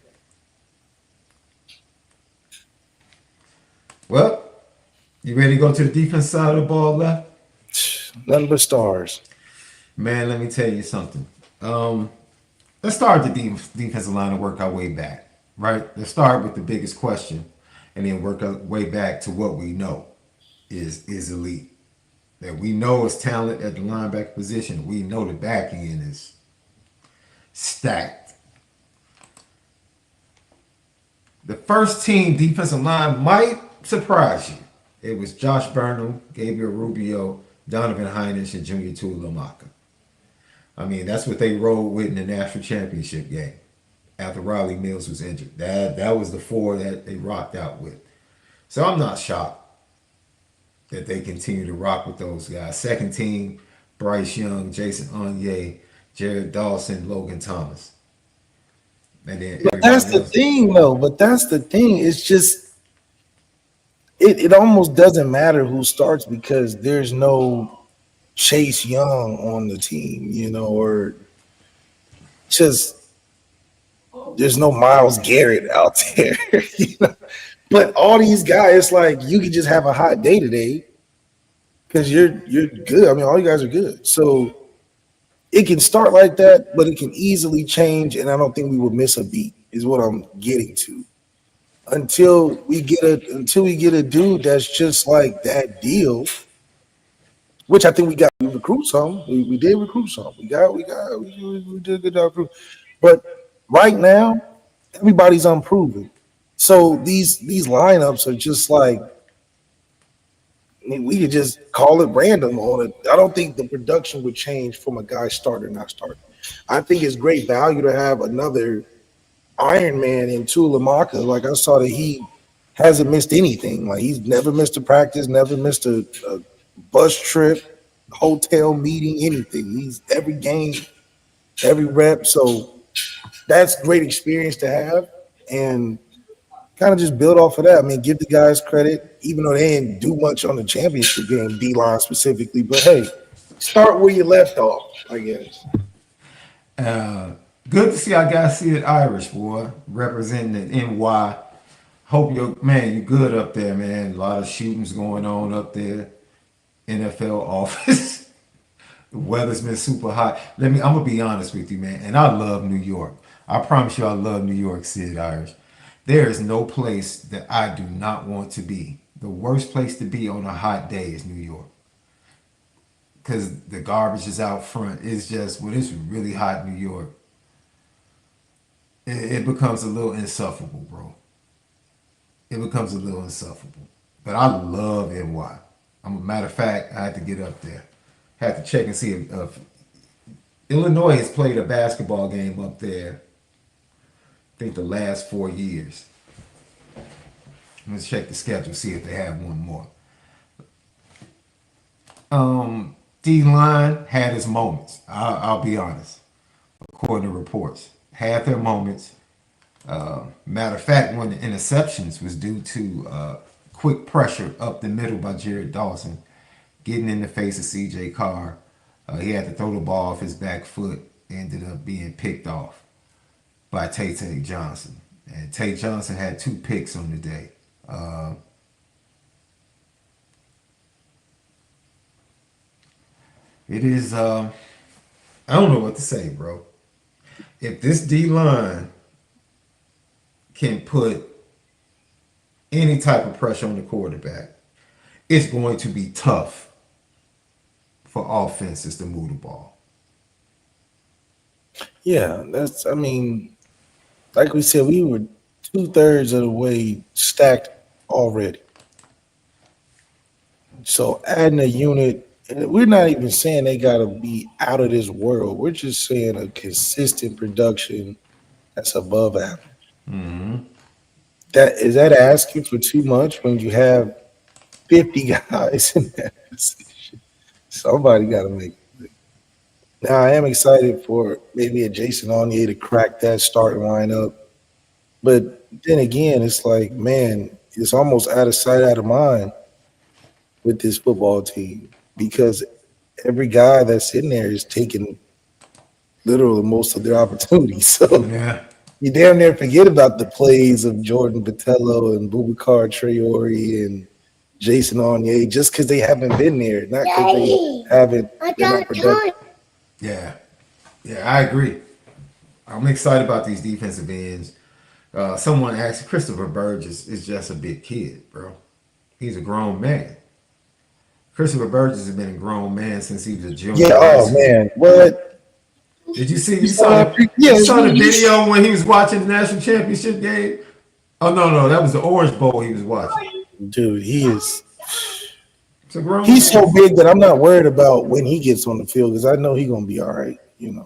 Well, you ready to go to the defense side of the ball left? Nothing but stars. Man, let me tell you something. Let's start the defensive line and work our way back, right? Let's start with the biggest question and then work our way back to what we know is elite. That we know is talent at the linebacker position. We know the back end is stacked. The first team defensive line might surprise you. It was Josh Burnham, Gabriel Rubio, Donovan Hinish, and Junior Tuilamaka. I mean, that's what they rolled with in the national championship game after Riley Mills was injured. That was the four that they rocked out with. So I'm not shocked that they continue to rock with those guys. Second team, Bryce Young, Jason Onye, Jared Dawson, Logan Thomas. And then But that's the thing, though. But that's the thing. It's just it almost doesn't matter who starts because there's no Chase Young on the team, or just there's no Myles Garrett out there. But all these guys, like you can just have a hot day today because you're good. I mean, all you guys are good. So it can start like that, but it can easily change, and I don't think we would miss a beat, is what I'm getting to. Until we get a dude that's just like that deal, which I think we recruit some. We did recruit some. We did a good job recruiting. But right now, everybody's unproven. So these lineups are just like we could just call it random on it. I don't think the production would change from a guy starting, not starting. I think it's great value to have another Iron Man in Tuilamaka. Like I saw that he hasn't missed anything. Like he's never missed a practice, never missed a bus trip, hotel meeting, anything. He's every game, every rep. So that's great experience to have. And kind of just build off of that. I mean, give the guys credit, even though they didn't do much on the championship game, D-line specifically. But hey, start where you left off, I guess. Good to see our guy Sid Irish, boy, representing the NY. Hope you good up there, man. A lot of shootings going on up there. NFL office. The weather's been super hot. I'm gonna be honest with you, man. And I love New York. I promise you I love New York, Sid Irish. There is no place that I do not want to be. The worst place to be on a hot day is New York. Because the garbage is out front. It's just, when it's really hot in New York, it becomes a little insufferable, bro. It becomes a little insufferable. But I love NY. A matter of fact, I had to get up there. Had to check and see if Illinois has played a basketball game up there. I think the last 4 years. Let's check the schedule, see if they have one more. D-line had its moments. I'll be honest. According to reports, had their moments. Matter of fact, one of the interceptions was due to quick pressure up the middle by Jared Dawson, getting in the face of C.J. Carr. He had to throw the ball off his back foot. Ended up being picked off by Tay Johnson. And Tay Johnson had 2 picks on the day. It is, I don't know what to say, bro. If this D-line can put any type of pressure on the quarterback, it's going to be tough for offenses to move the ball. Yeah, like we said, we were 2/3 of the way stacked already. So adding a unit, and we're not even saying they got to be out of this world. We're just saying a consistent production that's above average. Mm-hmm. Is that asking for too much when you have 50 guys in that position? Somebody got to make it. Now, I am excited for maybe a Jason Onye to crack that starting lineup. But then again, it's like, man, it's almost out of sight, out of mind with this football team because every guy that's in there is taking literally most of their opportunities. So Yeah. you damn near forget about the plays of Jordan Botello and Boubacar Traore and Jason Onye just because they haven't been there, not because they haven't been not productive. Yeah. Yeah, I agree. I'm excited about these defensive ends. Someone asked, Christopher Burgess is just a big kid, bro. He's a grown man. Christopher Burgess has been a grown man since he was a junior Yeah, in high oh school. man, what? Did you see? You saw that? Yeah, You saw the video when he was watching the national championship game? Oh no, that was the Orange Bowl he was watching. dude, It's a grown he's man. so big that I'm not worried about when he gets on the field because I know he's gonna be all right. He's a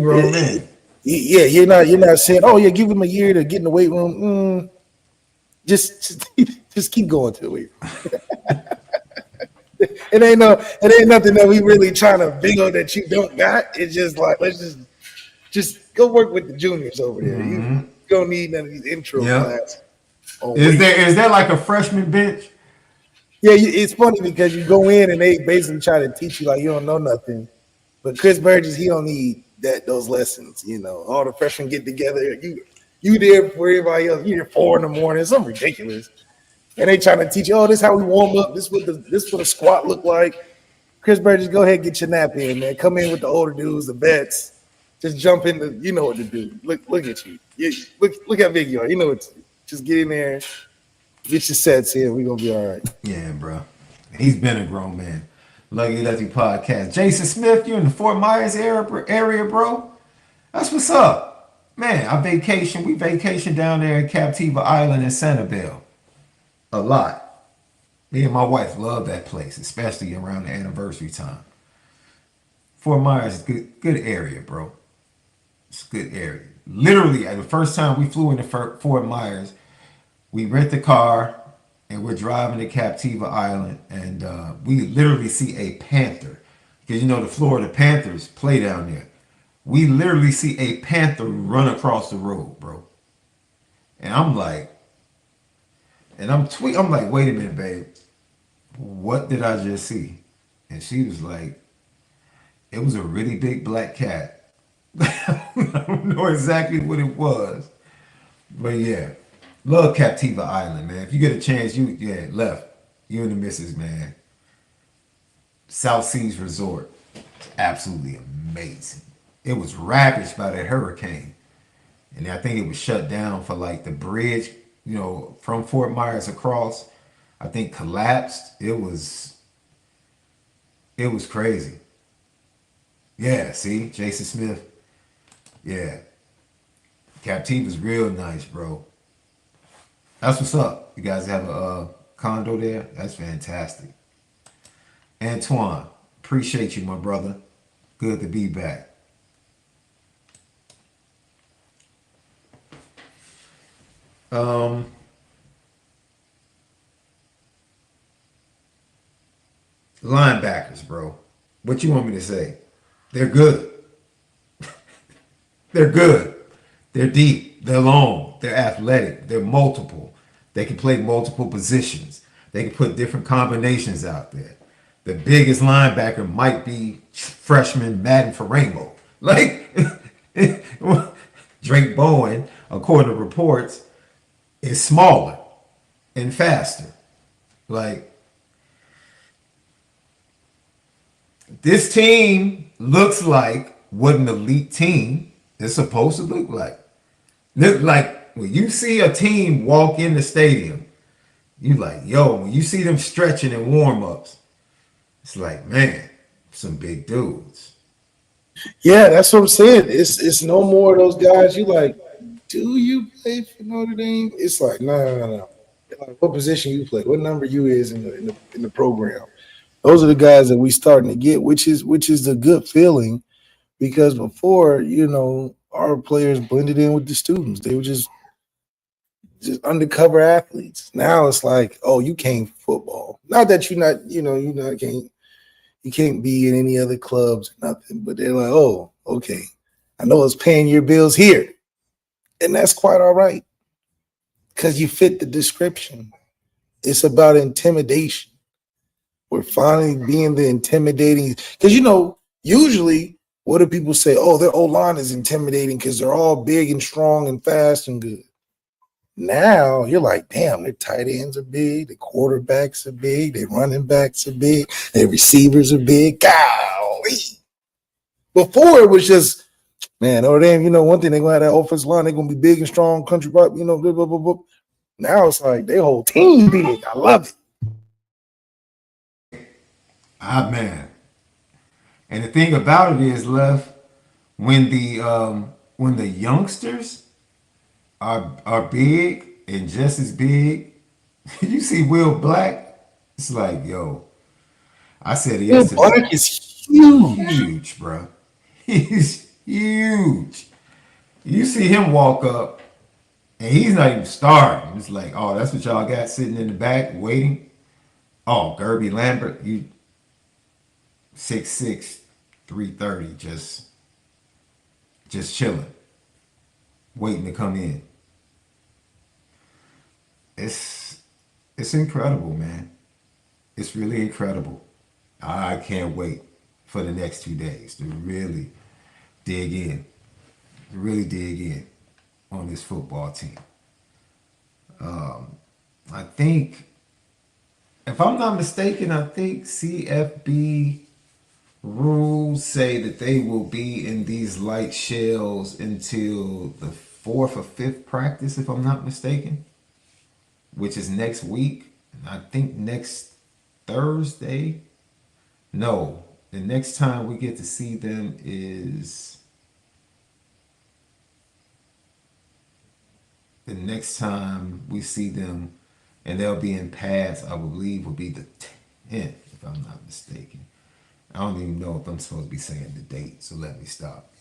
grown man. Yeah, you're not saying, oh yeah, give him a year to get in the weight room. Just just keep going to the weight room. It ain't nothing that we really trying to bingo that you don't got. It's just like let's just go work with the juniors over there. You don't need none of these intro classes. Is there like a freshman bench? Yeah, it's funny because you go in and they basically try to teach you like you don't know nothing. But Chris Burgess, he don't need those lessons. All the freshmen get together. You there for everybody else. You there 4 a.m. It's something ridiculous. And they trying to teach you, this is how we warm up. This is what a squat look like. Chris Burgess, go ahead and get your nap in, man. Come in with the older dudes, the vets. Just jump in. You know what to do. Look at you. Look how big you are. You know what to do. Just get in there, get your sets in. We're gonna be all right. Yeah, bro. He's been a grown man. Lucky Lefty podcast. Jason Smith, you in the Fort Myers area, bro? That's what's up. Man, we vacation down there in Captiva Island in Sanibel. A lot. Me and my wife love that place, especially around the anniversary time. Fort Myers is good area, bro. It's a good area. Literally, the first time we flew into Fort Myers, we rent the car and we're driving to Captiva Island, and we literally see a panther because the Florida Panthers play down there. We literally see a panther run across the road, bro. And I'm like, wait a minute, babe. What did I just see? And she was like, it was a really big black cat. I don't know exactly what it was. But yeah. Love Captiva Island, man. If you get a chance, you and the missus, man. South Seas Resort. Absolutely amazing. It was ravaged by that hurricane. And I think it was shut down for like the bridge, from Fort Myers across, I think collapsed. It was crazy. Yeah, see, Jason Smith. Yeah. Captiva's real nice, bro. That's what's up. You guys have a condo there? That's fantastic. Antoine, appreciate you, my brother. Good to be back. Linebackers, bro. What you want me to say? They're good. They're good. They're deep. They're long. They're athletic. They're multiple. They can play multiple positions. They can put different combinations out there. The biggest linebacker might be freshman Madden Farango. Like Drake Bowen, according to reports, is smaller and faster. Like, this team looks like what an elite team is supposed to look like. Look like when you see a team walk in the stadium, you like, yo, when you see them stretching in warm-ups, it's like, man, some big dudes. Yeah, that's what I'm saying. It's no more of those guys. You like, do you play for Notre Dame? It's like, no. Like, what position you play? What number you is in the program? Those are the guys that we starting to get, which is the good feeling, because before, our players blended in with the students. They were just undercover athletes. Now it's like, oh, you came for football. Not that you're not can't. You can't be in any other clubs or nothing. But they're like, oh, okay. I know it's paying your bills here. And that's quite all right. Because you fit the description. It's about intimidation. We're finally being the intimidating. Because usually what do people say? Oh, their O-line is intimidating because they're all big and strong and fast and good. Now you're like, damn, their tight ends are big, the quarterbacks are big, their running backs are big, their receivers are big. Golly. Before it was just, man, oh damn, one thing they're gonna have that offensive line, they're gonna be big and strong, country rock, blah, blah, blah, blah. Now it's like their whole team big. I love it. Ah man. And the thing about it is, Left, when the youngsters are big and just as big, you see Will Black, it's like, yo, I said it Bill yesterday. Black is huge. Huge, bro. He's huge. You see him walk up and he's not even starting. It's like, oh, that's what y'all got sitting in the back waiting. Oh, Gerby Lambert, you 6'6", 330, just chilling, waiting to come in. It's it's incredible, man. It's really incredible. I can't wait for the next 2 days to really dig in, really dig in on this football team. I think, if I'm not mistaken, I think CFB rules say that they will be in these light shells until the fourth or fifth practice, if I'm not mistaken, which is next week. And I think next Thursday. No, the next time we get to see them is the next time we see them, and they'll be in pads, I believe, will be the 10th, if I'm not mistaken. I don't even know if I'm supposed to be saying the date, so let me stop.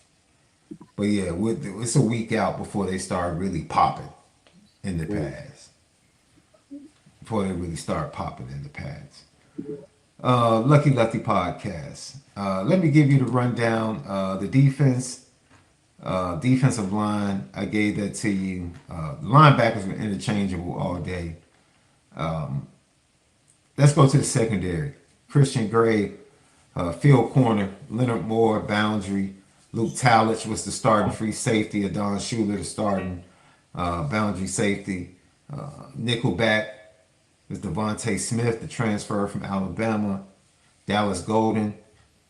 But yeah, it's a week out before they start really popping in the pads. Before they really start popping in the pads. Lucky Lefty podcast. Let me give you the rundown. The defensive line, I gave that to you. Linebackers were interchangeable all day. Let's go to the secondary. Christian Gray, field corner. Leonard Moore, boundary. Luke Talich was the starting free safety. Adon Schuler, the starting boundary safety. Nickelback was Devontae Smith, the transfer from Alabama. Dallas Golden,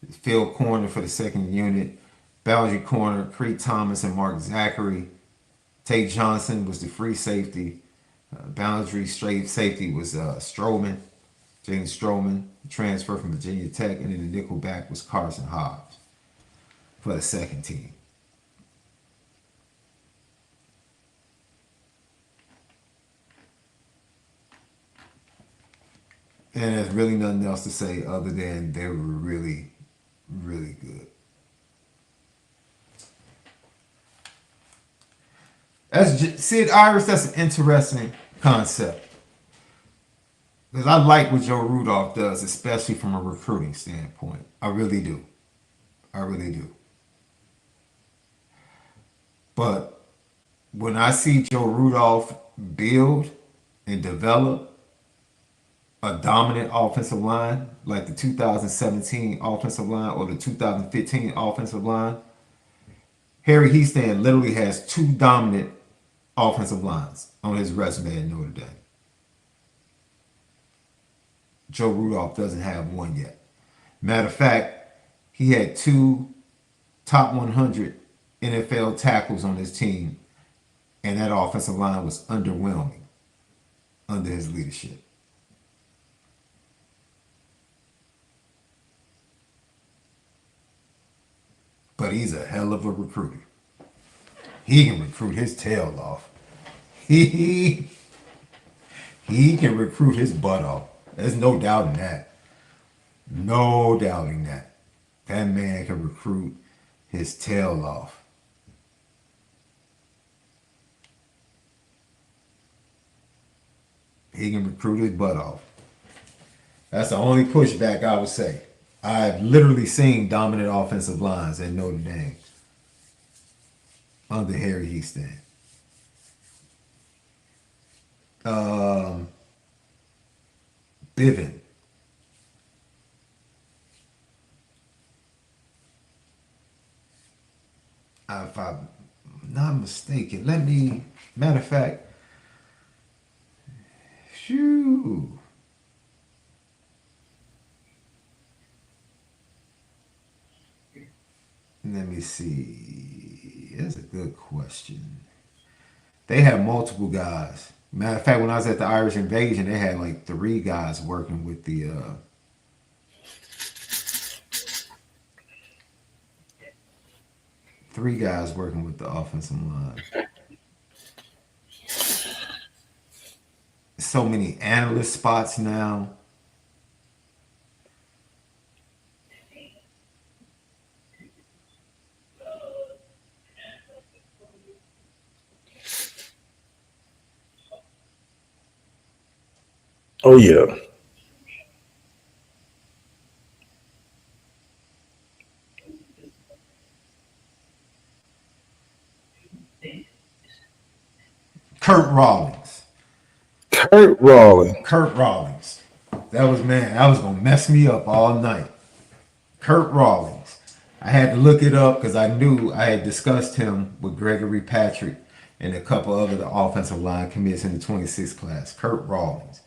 field corner for the second unit. Boundary corner, Creed Thomas and Mark Zachary. Tate Johnson was the free safety. Boundary straight safety was James Stroman, transfer from Virginia Tech. And then the nickelback was Carson Hobbs for the second team. And there's really nothing else to say other than they were really, really good. Sid Iris, that's an interesting concept. Because I like what Joe Rudolph does, especially from a recruiting standpoint. I really do. I really do. But when I see Joe Rudolph build and develop a dominant offensive line, like the 2017 offensive line or the 2015 offensive line, Harry Heastand literally has two dominant offensive lines on his resume at Notre Dame. Joe Rudolph doesn't have one yet. Matter of fact, he had two top 100 NFL tackles on his team, and that offensive line was underwhelming under his leadership. But he's a hell of a recruiter. He can recruit his tail off. He can recruit his butt off. There's no doubting that. No doubting that. That man can recruit his tail off. He can recruit his butt off. That's the only pushback I would say. I've literally seen dominant offensive lines at Notre Dame under Harry Houston. Um, Biven. If I'm not mistaken, matter of fact, shoo. Let me see. That's a good question. They had multiple guys. Matter of fact, when I was at the Irish Invasion, they had like three guys working with the offensive line. So many analyst spots now. Oh yeah. Kurt Rawlings. Kurt Rawlings. Kurt Rawlings. That was, man, that was gonna mess me up all night. Kurt Rawlings. I had to look it up because I knew I had discussed him with Gregory Patrick and a couple other the offensive line commits in the 26th class. Kurt Rawlings.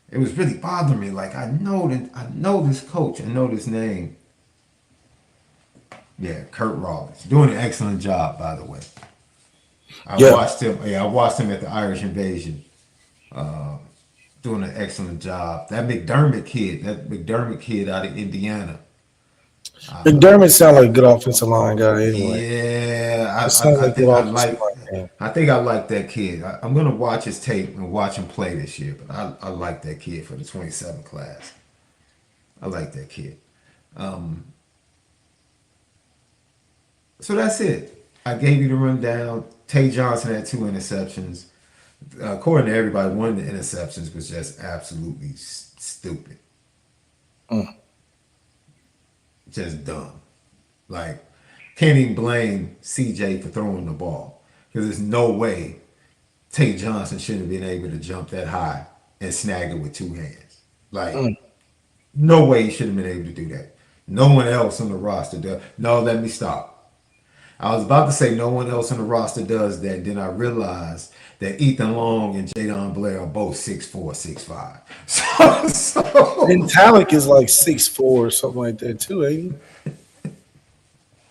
It was really bothering me. Like I know this coach. I know this name. Yeah, Kurt Rawlings. Doing an excellent job, by the way. I watched him. Yeah, I watched him at the Irish Invasion. Doing an excellent job. That McDermott kid out of Indiana. McDermott sounds like a good offensive line guy anyway. Yeah, I think I like that kid. I'm gonna watch his tape and watch him play this year. But I like that kid for the 27 class. I like that kid. So that's it. I gave you the rundown. Tay Johnson had 2 interceptions. According to everybody, one of the interceptions was just absolutely stupid. Just dumb. Like, can't even blame CJ for throwing the ball. Because there's no way Tay Johnson shouldn't have been able to jump that high and snag it with 2 hands. Like, no way he should have been able to do that. No one else on the roster does. No, let me stop. I was about to say no one else on the roster does that. Then I realized that Ethan Long and Jadon Blair are both 6'4", 6'5". And Talik is like 6'4" or something like that too, ain't he?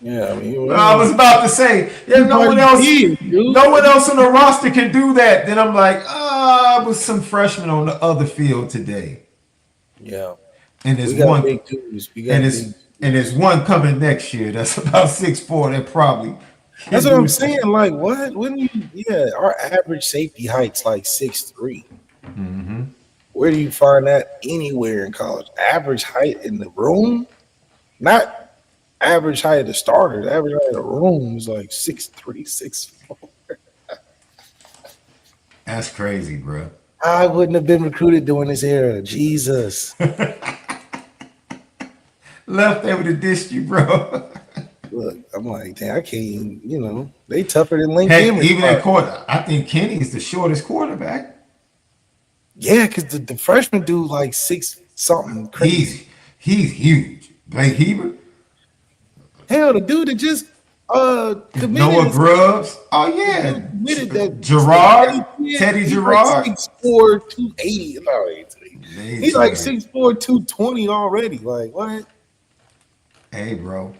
Yeah, I mean, I was about to say, no one else on the roster can do that. Then I'm like, with some freshmen on the other field today. Yeah. And there's one big dudes. And there's one coming next year that's about 6'4". That probably. That's what I'm saying. Like, what? Our average safety height's like 6'3". Mm-hmm. Where do you find that anywhere in college? Average height in the room? Not average height of the starters. Average height of the room is like 6'3", 6'4". That's crazy, bro. I wouldn't have been recruited during this era. Jesus. Left able to dish you, bro. Look, I'm like, damn, I can't even, they tougher than LinkedIn. Hey, even at quarter, I think Kenny's the shortest quarterback. Yeah, because the freshman dude like 6 something crazy. He's huge. Blake Heber. Hell, the dude that just Noah Grubbs. Oh yeah, Gerard, Teddy Gerard. 6'4", 280. No, he's like 6'4", 220 already. Like what? Hey, bro.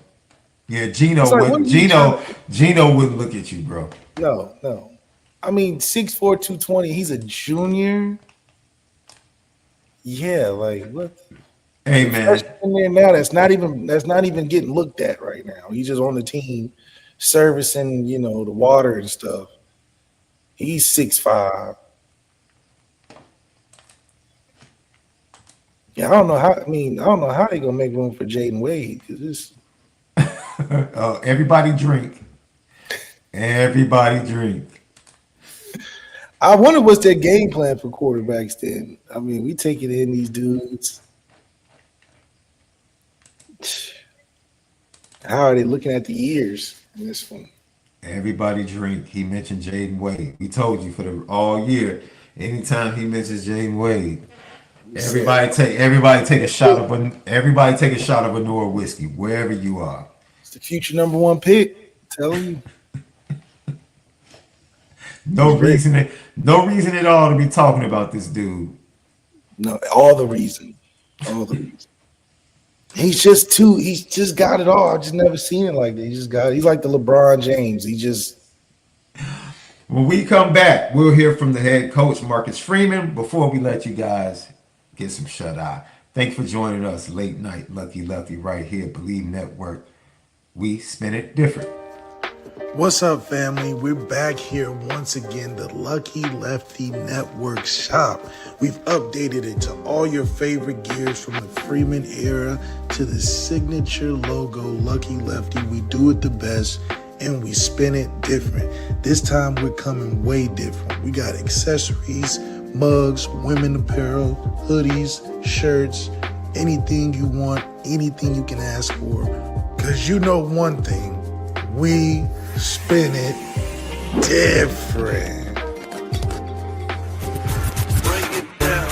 Yeah, Gino wouldn't look at you, bro. No. I mean, 6'4", 220. He's a junior. Yeah, like what? Hey man, in there now that's not even getting looked at right now. He's just on the team, servicing the water and stuff. He's 6'5". Yeah, I don't know how they gonna make room for Jaden Wade because this. Everybody drink. Everybody drink. I wonder what's their game plan for quarterbacks then. I mean, we taking in these dudes. How are they looking at the years in this one? Everybody drink. He mentioned Jaden Wade. We told you for the all year. Anytime he mentions Jaden Wade, We said everybody take a shot of a Nora whiskey wherever you are. it's the future #1 pick. I'm telling you, he's No great. reason, no reason at all to be talking about this dude. No, all the reason, all the reason. He's just too. He's just got it all. I've just never seen it like that. He just got. He's like the LeBron James. He just. When we come back, we'll hear from the head coach, Marcus Freeman, before we let you guys get some shut eye. Thanks for joining us late night, Lucky Lefty, right here, Believe Network. We spin it different. What's up, family? We're back here once again, the Lucky Lefty Network shop. We've updated it to all your favorite gears from the Freeman era to the signature logo, Lucky Lefty. We do it the best and we spin it different. This time we're coming way different. We got accessories, mugs, women apparel, hoodies, shirts, anything you want, anything you can ask for. Because you know one thing, we spin it different. Break it down,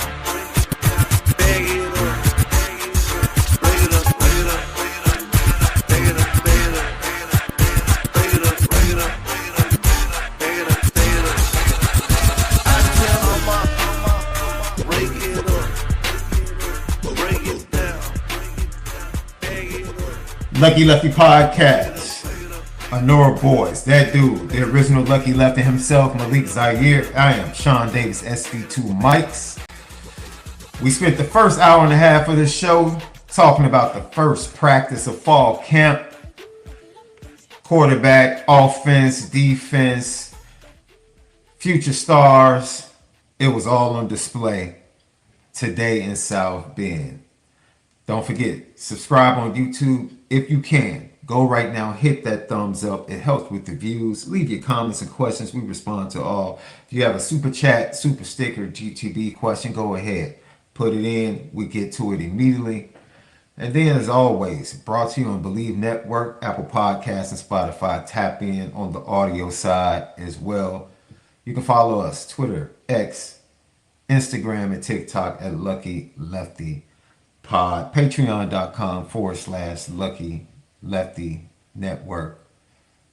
bag it up, break it up, break it up, bag it up, bag it up, break it up, break it up, bag it up, bag it up. I tell my break it up, break it down, bag it up. Lucky Lefty Podcast. Honora Boys, that dude, the original Lucky Lefty himself, Malik Zaire. I am Sean Davis, SV2 Mics. We spent the first hour and a half of this show talking about the first practice of fall camp. Quarterback, offense, defense, future stars. It was all on display today in South Bend. Don't forget, subscribe on YouTube if you can. Go right now, hit that thumbs up. It helps with the views. Leave your comments and questions. We respond to all. If you have a super chat, super sticker, GTB question, go ahead. Put it in. We get to it immediately. And then, as always, brought to you on Believe Network, Apple Podcasts, and Spotify. Tap in on the audio side as well. You can follow us, Twitter, X, Instagram, and TikTok at Lucky Lefty Pod. Patreon.com/Lucky Lefty Network,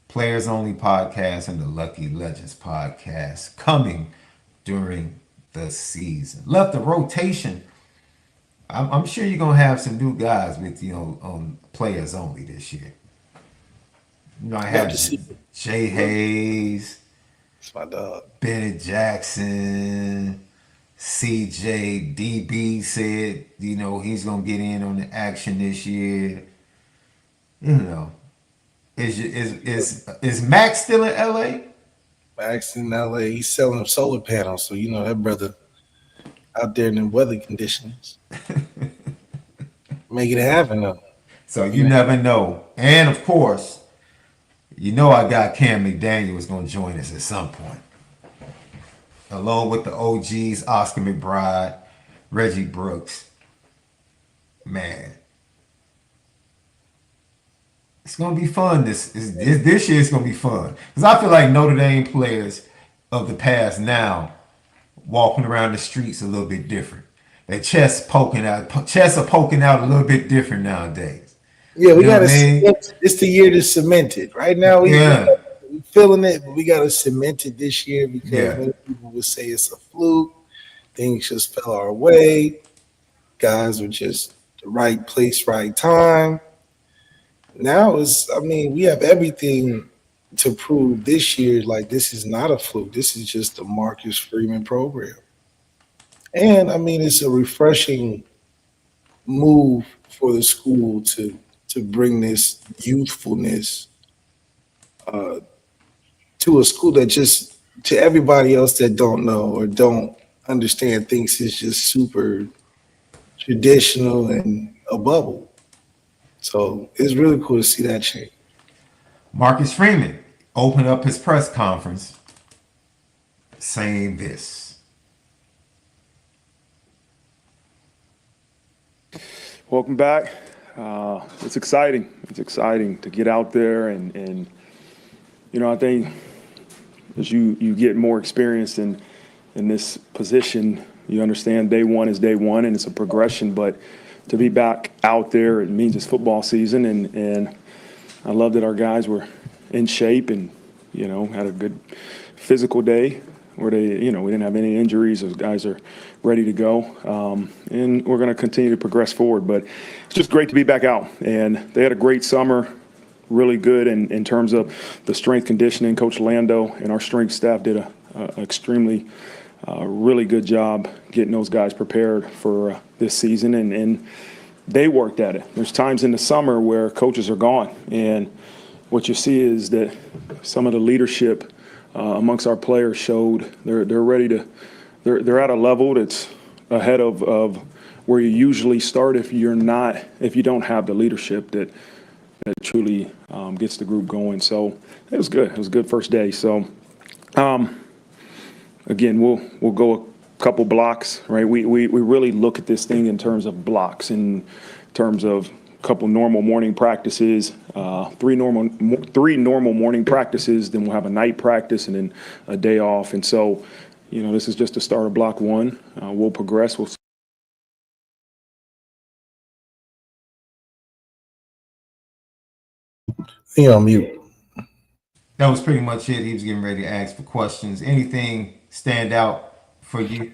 Players Only Podcast, and the Lucky Legends Podcast coming during the season. Left the rotation. I'm sure you're gonna have some new guys with on Players Only this year. I have Jay Hayes, It's my dog. Bennett Jackson, CJ, DB said he's gonna get in on the action this year. Is Max still in LA? Max in LA, he's selling them solar panels. So, that brother out there in the weather conditions. Making it happen, though. So you never know. And of course, I got Cam McDaniel was going to join us at some point. Along with the OGs, Oscar McBride, Reggie Brooks. Man. It's gonna be fun. This year it's gonna be fun because I feel like Notre Dame players of the past now walking around the streets a little bit different. Their chests are poking out a little bit different nowadays. Yeah, we gotta. It's the year to cement it. Right now, we're feeling it, but we gotta cement it this year because many people would say it's a fluke. Things just fell our way. Guys were just the right place, right time. Now we have everything to prove this year. Like, this is not a fluke. This is just the Marcus Freeman program. And it's a refreshing move for the school to bring this youthfulness to a school that just, to everybody else that don't know or don't understand, thinks it's just super traditional and a bubble. So it's really cool to see that change. Marcus Freeman opened up his press conference saying this. Welcome back. It's exciting. It's exciting to get out there and I think as you get more experience in this position, you understand day one is day one and it's a progression. But to be back out there, it means it's football season, and I love that our guys were in shape and had a good physical day where we didn't have any injuries. Those guys are ready to go, and we're going to continue to progress forward. But it's just great to be back out, and they had a great summer. Really good in terms of the strength conditioning. Coach Lando and our strength staff did a extremely really good job getting those guys prepared for this season, and they worked at it. There's times in the summer where coaches are gone, and what you see is that some of the leadership amongst our players showed they're ready to. They're at a level that's ahead of where you usually start if you don't have the leadership that truly gets the group going. So it was good. It was a good first day. So again, we'll go a couple blocks, right? We really look at this thing in terms of blocks, in terms of a couple normal morning practices, three normal morning practices. Then we'll have a night practice and then a day off. And so, this is just the start of block one. We'll progress. We'll On mute. That was pretty much it. He was getting ready to ask for questions. Anything stand out for you?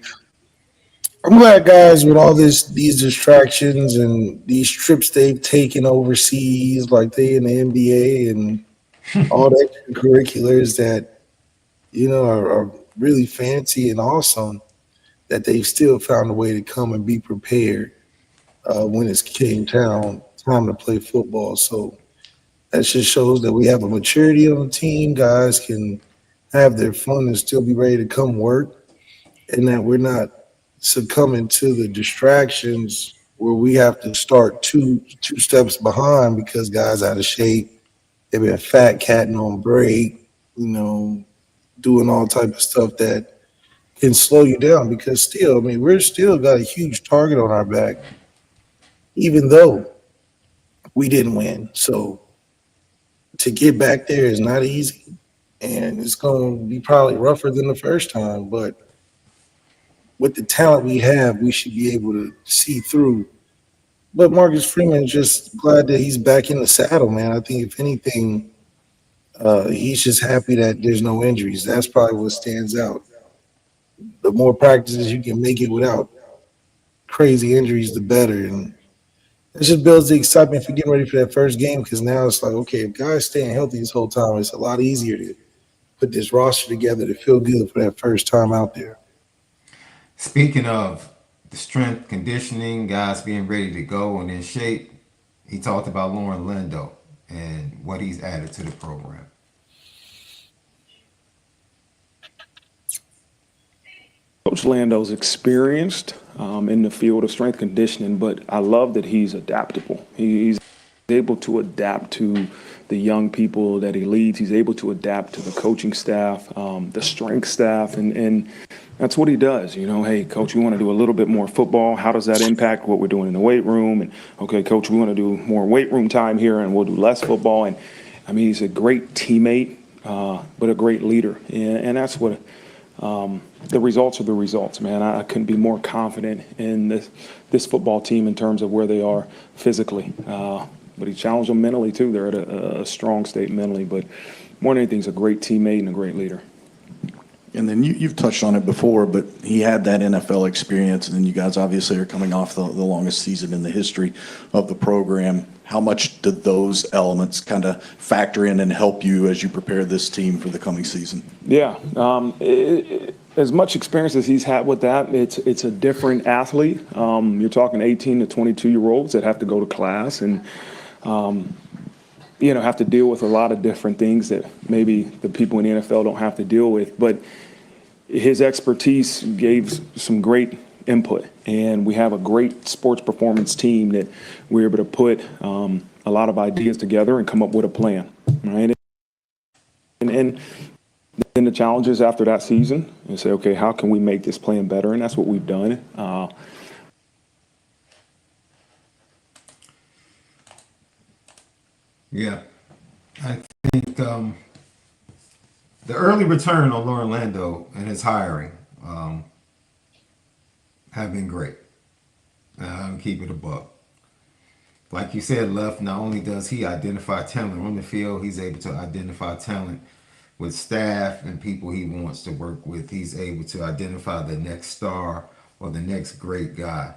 I'm glad, guys, with all these distractions and these trips they've taken overseas, like they in the NBA and all the extracurriculars that are really fancy and awesome, that they've still found a way to come and be prepared when it's came time to play football. So that just shows that we have a maturity on the team. Guys can have their fun and still be ready to come work, and that we're not succumbing to the distractions where we have to start two steps behind because guys out of shape. They've been fat catting on break, doing all type of stuff that can slow you down. Because still, we're still got a huge target on our back, even though we didn't win. So to get back there is not easy, and it's going to be probably rougher than the first time. But with the talent we have, we should be able to see through. But Marcus Freeman, just glad that he's back in the saddle, man. I think if anything, he's just happy that there's no injuries. That's probably what stands out. The more practices you can make it without crazy injuries, the better. And it just builds the excitement for getting ready for that first game, because now it's like, okay, if guys staying healthy this whole time, it's a lot easier to put this roster together to feel good for that first time out there. Speaking of the strength conditioning, guys being ready to go and in shape, he talked about Lauren Lindo and what he's added to the program. Coach Lando's experienced in the field of strength conditioning, but I love that he's adaptable. He's able to adapt to the young people that he leads. He's able to adapt to the coaching staff, the strength staff, and that's what he does. Hey, coach, we want to do a little bit more football. How does that impact what we're doing in the weight room? And, okay, coach, we want to do more weight room time here, and we'll do less football. And, he's a great teammate, but a great leader. And that's what the results are the results, man. I couldn't be more confident in this football team in terms of where they are physically. But he challenged them mentally, too. They're at a strong state mentally. But more than anything, he's a great teammate and a great leader. And then you've touched on it before, but he had that NFL experience, and then you guys obviously are coming off the longest season in the history of the program. How much did those elements kind of factor in and help you as you prepare this team for the coming season? Yeah. As much experience as he's had with that, it's a different athlete. You're talking 18 to 22-year-olds that have to go to class and have to deal with a lot of different things that maybe the people in the NFL don't have to deal with. But his expertise gave some great input, and we have a great sports performance team that we're able to put a lot of ideas together and come up with a plan, right? And then the challenges after that season and say, okay, how can we make this plan better? And that's what we've done. Yeah, I think the early return on Orlando and his hiring have been great. I'm keep it a buck. Like you said, Left, not only does he identify talent on the field, he's able to identify talent with staff and people he wants to work with. He's able to identify the next star or the next great guy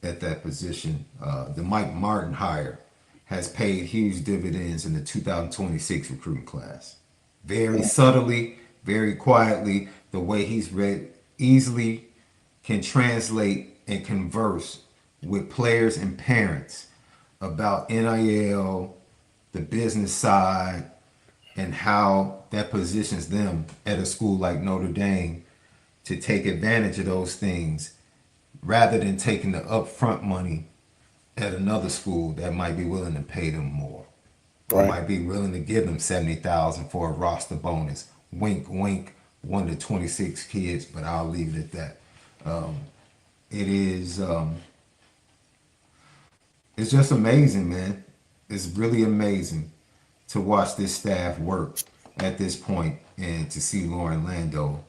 at that position. The Mike Martin hire has paid huge dividends in the 2026 recruiting class. Very subtly, very quietly, the way he's read easily can translate and converse with players and parents about NIL, the business side, and how that positions them at a school like Notre Dame to take advantage of those things rather than taking the upfront money at another school that might be willing to pay them more. Or Right. might be willing to give them 70,000 for a roster bonus. Wink, wink. One to 26 kids, but I'll leave it at that. It is. It's just amazing, man. It's really amazing to watch this staff work at this point and to see Lauren Lando,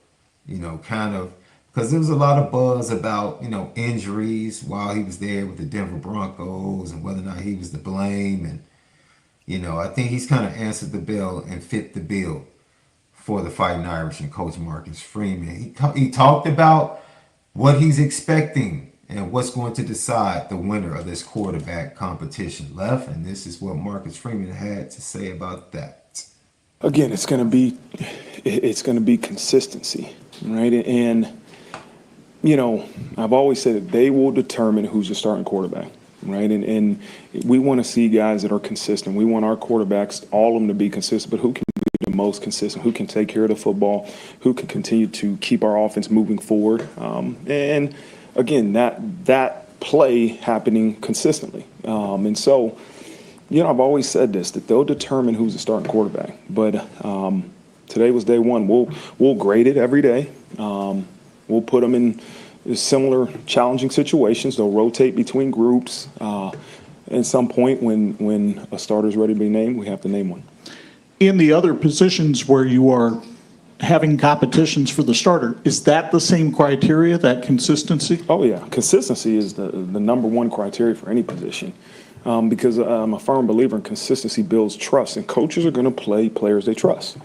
kind of, because there was a lot of buzz about, injuries while he was there with the Denver Broncos and whether or not he was to blame. And, I think he's kind of answered the bell and fit the bill for the Fighting Irish and Coach Marcus Freeman. He talked about what he's expecting and what's going to decide the winner of this quarterback competition. Left, and this is what Marcus Freeman had to say about that. Again, it's going to be consistency, right? And I've always said that they will determine who's the starting quarterback, right? And we want to see guys that are consistent. We want our quarterbacks, all of them, to be consistent, but who can be the most consistent, who can take care of the football, who can continue to keep our offense moving forward. And again, that play happening consistently. And so, I've always said this, that they'll determine who's the starting quarterback. But today was day one. We'll grade it every day. We'll put them in similar challenging situations. They'll rotate between groups. At some point, when a starter's ready to be named, we have to name one. In the other positions where you are having competitions for the starter, is that the same criteria, that consistency? Oh, yeah. Consistency is the number one criteria for any position. Because I'm a firm believer in consistency builds trust, and coaches are going to play players they trust.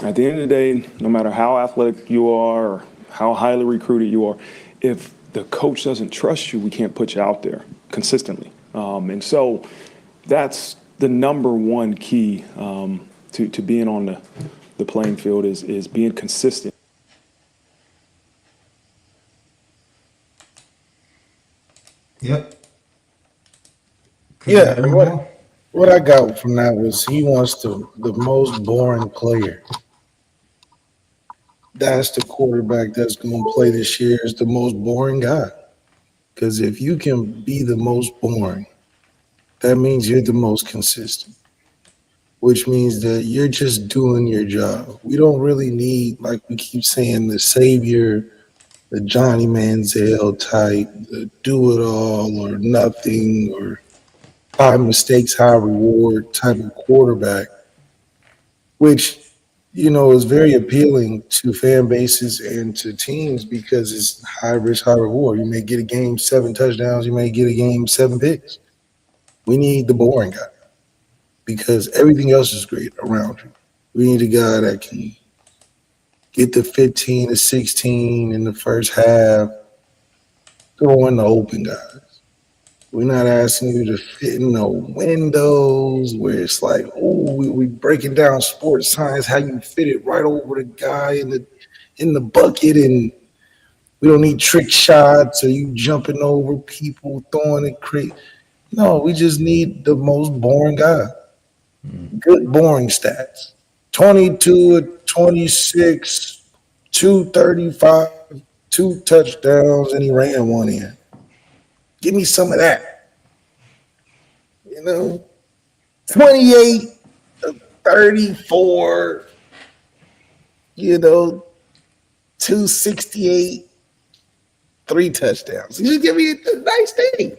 At the end of the day, no matter how athletic you are or how highly recruited you are, if the coach doesn't trust you, we can't put you out there consistently. And so that's the number one key to being on the playing field is being consistent. Yep. Yeah, what I got from that was he wants the most boring player. That's the quarterback that's going to play this year, is the most boring guy. Because if you can be the most boring, that means you're the most consistent, which means that you're just doing your job. We don't really need, like we keep saying, the savior, the Johnny Manziel type, the do it all or nothing or high mistakes, high reward type of quarterback, which, is very appealing to fan bases and to teams because it's high risk, high reward. You may get a game 7 touchdowns, you may get a game 7 picks. We need the boring guy because everything else is great around you. We need a guy that can get the 15 to 16 in the first half, throw in the open guys. We're not asking you to fit in no windows where it's like, oh, we breaking down sports science, how you fit it right over the guy in the bucket, and we don't need trick shots or you jumping over people, throwing it crazy. No, we just need the most boring guy. Good boring stats. 22 26, 235, 2 touchdowns, and he ran one in. Give me some of that. 28 34, 268, 3 touchdowns. Just give me a nice day.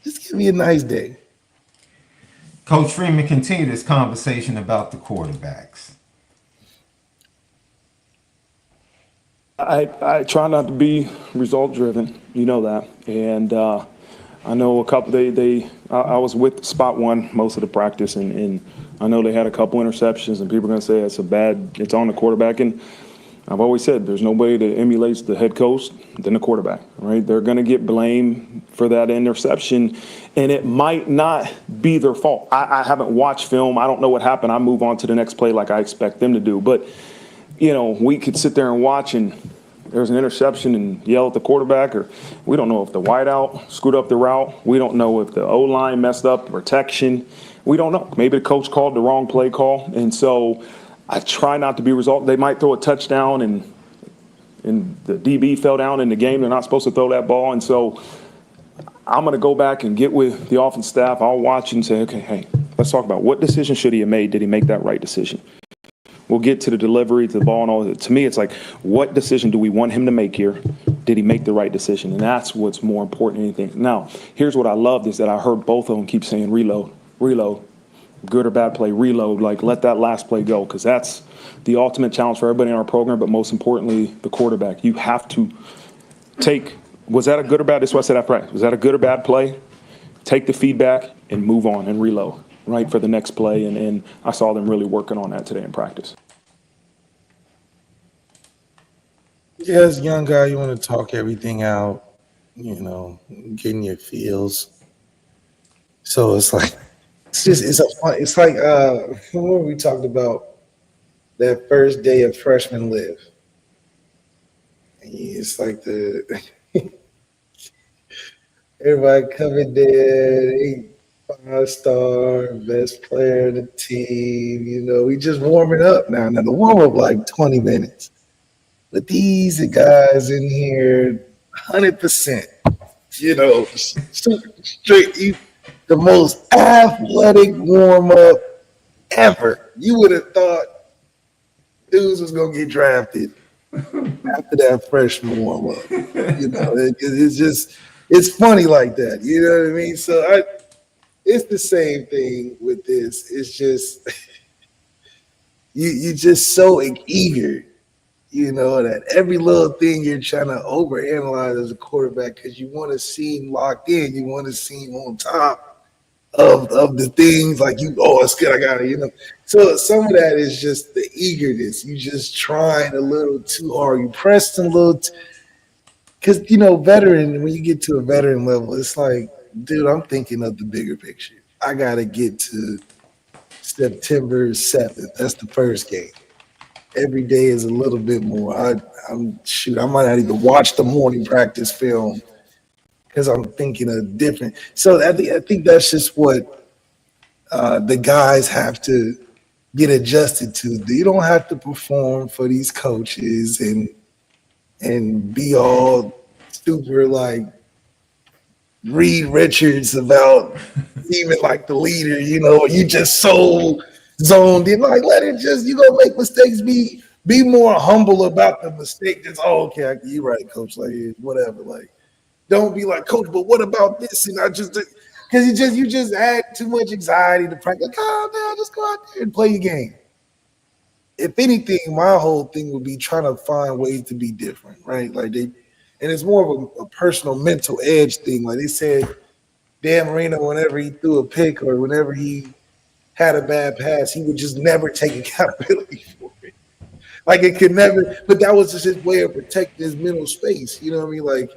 Just give me a nice day. Coach Freeman, continue this conversation about the quarterbacks. I try not to be result driven, you know that, and I know a couple. I was with Spot One most of the practice, and I know they had a couple interceptions, and people are going to say it's on the quarterback, and I've always said there's nobody that emulates the head coach than the quarterback, right? They're going to get blamed for that interception, and it might not be their fault. I haven't watched film. I don't know what happened. I move on to the next play like I expect them to do, but we could sit there and watch, and there's an interception and yell at the quarterback, or we don't know if the wideout screwed up the route. We don't know if the O-line messed up the protection. We don't know. Maybe the coach called the wrong play call. And so I try not to be result. They might throw a touchdown and the DB fell down in the game. They're not supposed to throw that ball. And so I'm going to go back and get with the offense staff. I'll watch and say, okay, hey, let's talk about what decision should he have made. Did he make that right decision? We'll get to the delivery, to the ball, and all that. To me, it's like, what decision do we want him to make here? Did he make the right decision? And that's what's more important than anything. Now, here's what I loved is that I heard both of them keep saying reload, good or bad play, reload, like let that last play go, because that's the ultimate challenge for everybody in our program, but most importantly, the quarterback. You have to was that a good or bad? This is what I said after practice. Was that a good or bad play? Take the feedback and move on and reload. Right, for the next play, and I saw them really working on that today in practice. Yeah, as a young guy, you want to talk everything out, getting your feels. So it's like, when we talked about that first day of freshman live. It's like everybody coming there, 5-star, best player in the team. We just warming up now. Now the warm up like 20 minutes. But these guys in here, 100%, super straight, the most athletic warm up ever. You would have thought dudes was gonna get drafted after that freshman warm up. It's funny like that. You know what I mean? So it's the same thing with this. It's just you're just so eager, that every little thing you're trying to overanalyze as a quarterback because you want to seem locked in. You want to seem on top of the things like it's good, I got it, So some of that is just the eagerness. You just trying a little too hard. You pressed a little because, veteran, when you get to a veteran level, it's like, dude, I'm thinking of the bigger picture. I got to get to September 7th. That's the first game. Every day is a little bit more. I might not even watch the morning practice film because I'm thinking of different. So I think that's just what the guys have to get adjusted to. You don't have to perform for these coaches and be all super like Reed Richards about even like the leader, you just so zoned in. Like, let it just, you gonna make mistakes, be more humble about the mistake. Just, okay, you're right, coach. Like, whatever. Like, don't be like, coach, but what about this? And I just, because you just add too much anxiety to practice. Like, man, just go out there and play your game. If anything, my whole thing would be trying to find ways to be different, right? Like and it's more of a personal mental edge thing. Like they said, Dan Marino, whenever he threw a pick or whenever he had a bad pass, he would just never take accountability for it. Like it could never, but that was just his way of protecting his mental space. You know what I mean? Like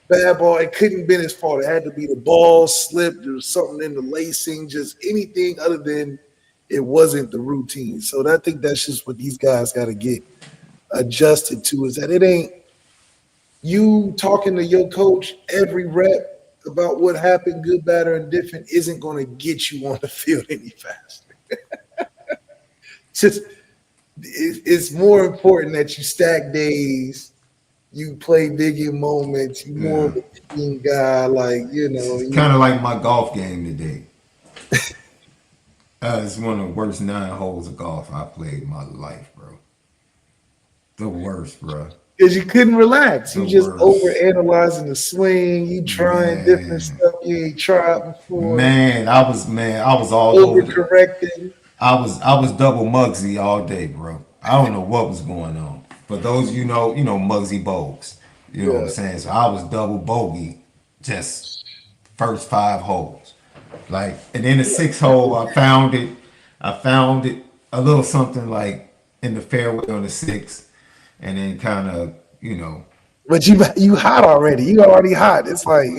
bad ball, it couldn't have been his fault. It had to be the ball slipped or something in the lacing, just anything other than it wasn't the routine. So I think that's just what these guys got to get adjusted to, is that it ain't you talking to your coach every rep about what happened, good, bad, or indifferent, isn't going to get you on the field any faster. It's more important that you stack days, you play big in moments, you more of a team guy, It's kind of like my golf game today. It's one of the worst 9 holes of golf I played in my life, bro. The worst, bro. Because you couldn't relax. You The just worst. over analyzing the swing. You trying different Man. stuff you ain't tried before. Man, I was all over the, Overcorrecting. I was double Muggsy all day, bro. I don't know what was going on. For those you know Muggsy Bogues. You know what I'm Yeah. saying? So I was double bogey, just first 5 holes. Like, and in the 6th hole, I found it a little something like in the fairway on the 6th, and then kind of, But you hot already. You already hot. It's like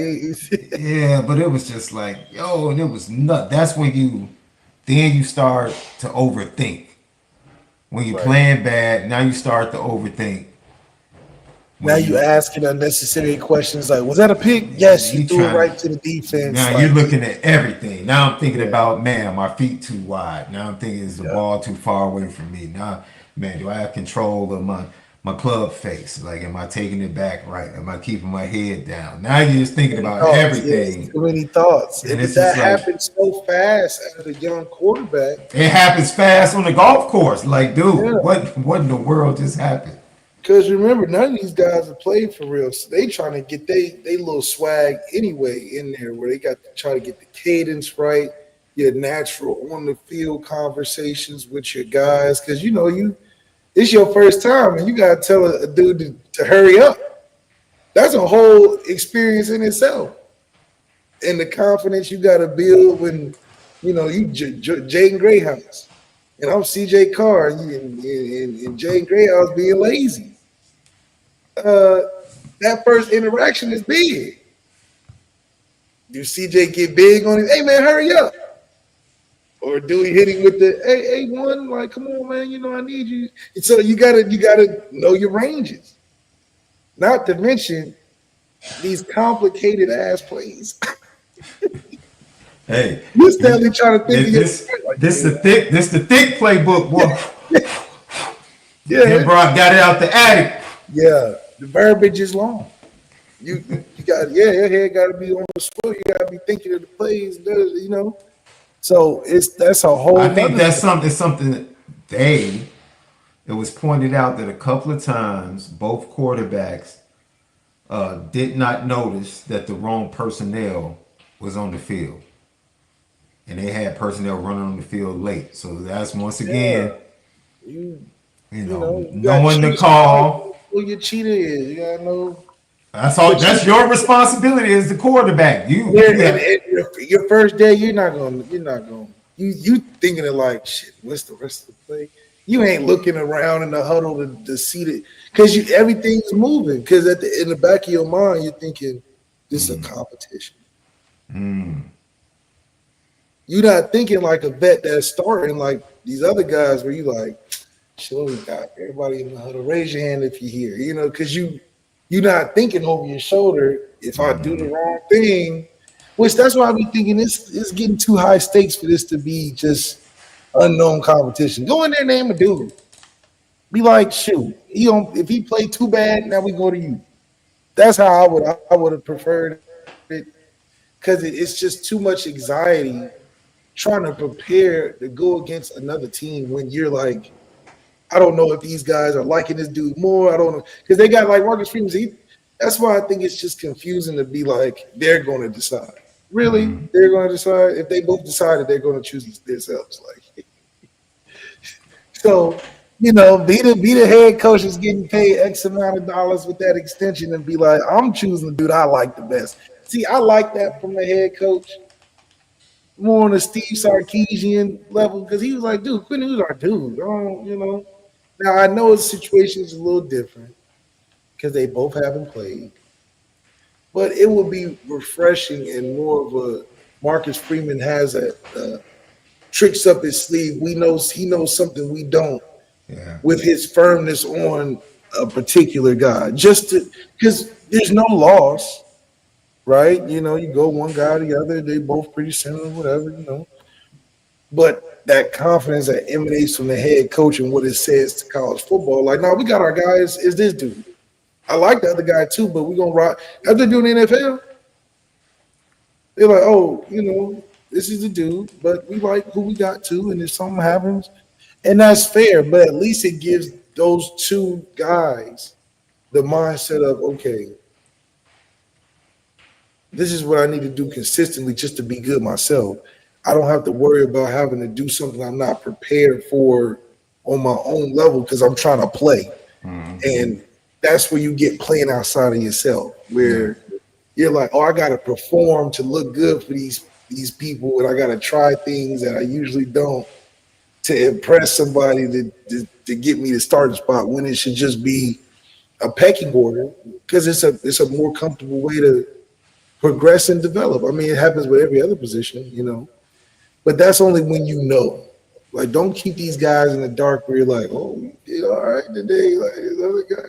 yeah, but it was just like, yo, and it was nut. That's when you start to overthink. When you're Right. playing bad, now you start to overthink. now you asking unnecessary questions like, was that a pick? Yes, you You threw it trying- right to the defense. Now like, you're looking at everything. Now I'm thinking Yeah. about, man, my feet too wide. Now I'm thinking, is the Yeah. ball too far away from me? Now, man, do I have control of my club face? Like, am I taking it back right? Am I keeping my head down? Now you're just thinking about thoughts. everything. Yeah, too many thoughts. And And it's that just like- happens so fast as a young quarterback. It happens fast on the golf course. Like, dude, Yeah. what in the world just happened? Because remember, none of these guys have played for real. So they trying to get they little swag anyway in there where they got to try to get the cadence right, your natural on the field conversations with your guys. Because it's your first time and you gotta tell a dude to hurry up. That's a whole experience in itself. And the confidence you gotta build when you Jaden Greyhouse. And I'm CJ Carr and Jaden Greyhouse being lazy. That first interaction is big. Do CJ get big on him? Hey man, hurry up. Or do we hit him with the hey one? Like, come on, man, I need you. And so you gotta know your ranges. Not to mention these complicated ass plays. Hey, You're steadily trying to think of this the thick playbook, boy. Yeah, Him bro got it out the attic. yeah. The verbiage is long. You got your head got to be on the swivel. You got to be thinking of the plays. So that's a whole. I think nother that's thing. something that it was pointed out that a couple of times both quarterbacks did not notice that the wrong personnel was on the field. And they had personnel running on the field late. So that's once again, You knowing gotta the choose call. who your cheater is. You gotta know. That's your responsibility as the quarterback. And your first day, you're not going. You thinking it like shit. What's the rest of the play? You ain't looking around in the huddle to see it because everything's moving. Because in the back of your mind, you're thinking this is a competition. You're not thinking like a vet that's starting like these other guys where you like, sure, we got everybody in the huddle. Raise your hand if you're here. Because you're not thinking over your shoulder. If I do the wrong thing, which that's why I be thinking it's getting too high stakes for this to be just unknown competition. Go in there, name a dude. Be like, shoot, if he played too bad, now we go to you. That's how I would have preferred it, because it's just too much anxiety trying to prepare to go against another team when you're like, I don't know if these guys are liking this dude more. I don't know, because they got like Marcus Freeman. That's why I think it's just confusing to be like they're going to decide. Really, they're going to decide. If they both decided, they're going to choose themselves. Like, so be the head coach is getting paid X amount of dollars with that extension and be like, I'm choosing the dude I like the best. See, I like that from the head coach. More on the Steve Sarkisian level, because he was like, dude, Quinn was our dude. Now I know his situation is a little different because they both haven't played, but it would be refreshing and more of a Marcus Freeman has a tricks up his sleeve. He knows something we don't, with his firmness on a particular guy. Just because there's no loss. Right, you go one guy or the other, they both pretty similar, whatever, But that confidence that emanates from the head coach and what it says to college football, like, no, we got our guys. Is this dude? I like the other guy too, but we're gonna rock. As they do in the NFL, they're like, oh, this is the dude, but we like who we got too, and if something happens, and that's fair. But at least it gives those two guys the mindset of, okay, this is what I need to do consistently just to be good myself. I don't have to worry about having to do something I'm not prepared for on my own level because I'm trying to play. And that's where you get playing outside of yourself, where you're like, oh, I gotta perform to look good for these people, and I gotta try things that I usually don't to impress somebody to get me the starting spot when it should just be a pecking order because it's a more comfortable way to progress and develop. I mean, it happens with every other position, but that's only when you know. Like, don't keep these guys in the dark where you're like, oh, you did all right today, like this other guy,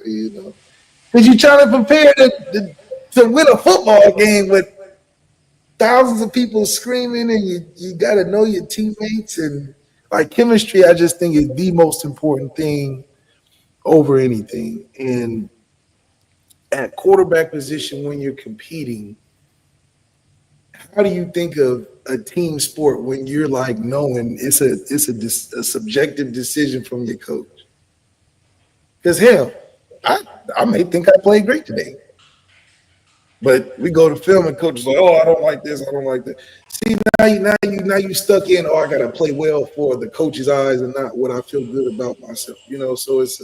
because you're trying to prepare to win a football game with thousands of people screaming, and you got to know your teammates and like chemistry. I just think is the most important thing over anything. And at quarterback position, when you're competing, how do you think of a team sport when you're like knowing it's a subjective decision from your coach? Because hell, I may think I played great today, but we go to film and coach is like, oh, I don't like this, I don't like that. See, now you stuck in. Oh, I got to play well for the coach's eyes and not what I feel good about myself. So it's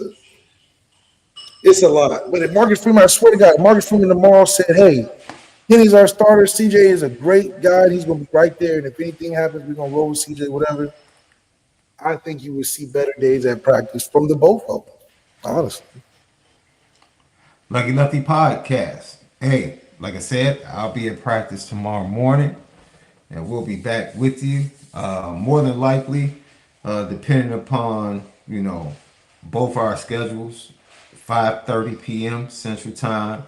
a lot. But if Marcus Freeman, I swear to God, Marcus Freeman tomorrow said, hey, Kenny's our starter. CJ is a great guy. He's going to be right there. And if anything happens, we're going to roll with CJ, whatever. I think you will see better days at practice from the both of them, honestly. Lucky Lefty podcast. Hey, like I said, I'll be at practice tomorrow morning, and we'll be back with you. More than likely, depending upon both our schedules, 5:30 p.m. Central Time,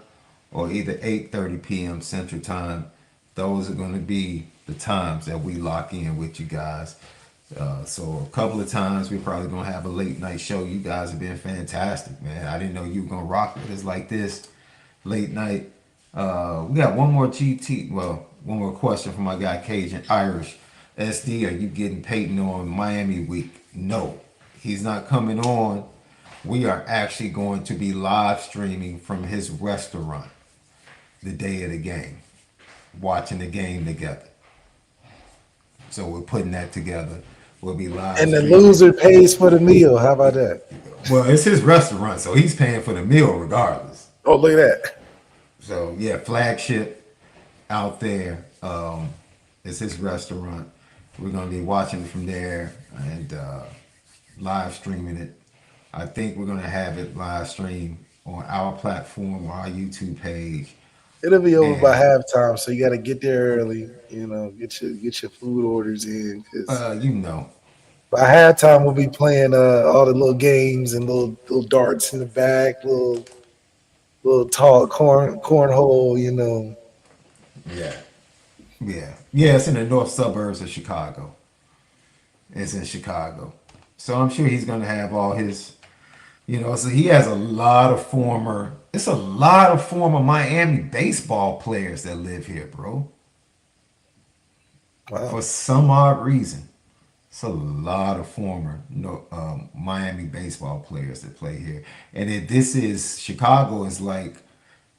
or either 8:30 p.m. Central Time. Those are going to be the times that we lock in with you guys. So a couple of times we're probably going to have a late night show. You guys have been fantastic, man. I didn't know you were going to rock with us like this late night. We got one more one more question from my guy Cajun Irish. SD, are you getting Peyton on Miami week? No, he's not coming on. We are actually going to be live streaming from his restaurant the day of the game, watching the game together. So we're putting that together. We'll be live. And the loser pays for the meal. How about that? Well, it's his restaurant, so he's paying for the meal regardless. Oh, look at that. So yeah, flagship out there. It's his restaurant. We're gonna be watching from there and live streaming it. I think we're gonna have it live stream on our platform or our YouTube page. It'll be over by halftime, so you got to get there early. Get your food orders in. By halftime, we'll be playing all the little games and little darts in the back, little tall cornhole. Yeah. It's in the north suburbs of Chicago. It's in Chicago, so I'm sure he's gonna have all his. So he has a lot of former Miami baseball players that live here, bro. Wow. For some odd reason, it's a lot of former Miami baseball players that play here. And Chicago is like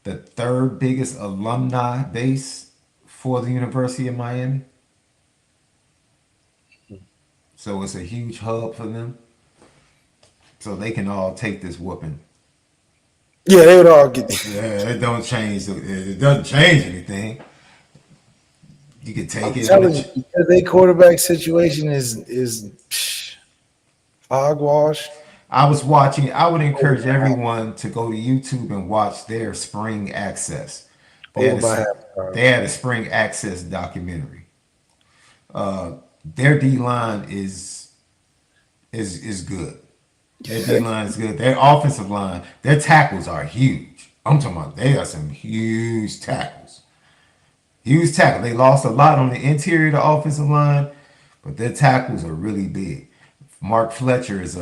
the third biggest alumni base for the University of Miami. So it's a huge hub for them. So they can all take this whooping. Yeah, they would all get. Yeah, it doesn't change anything. You can take it. Telling you, because their quarterback situation is hogwash. I would encourage everyone to go to YouTube and watch their Spring Access. They had a Spring Access documentary. Their D line is good. Their D line is good. Their offensive line, their tackles are huge. I'm talking about they are some huge tackles. Huge tackle. They lost a lot on the interior of the offensive line, but their tackles are really big. Mark Fletcher is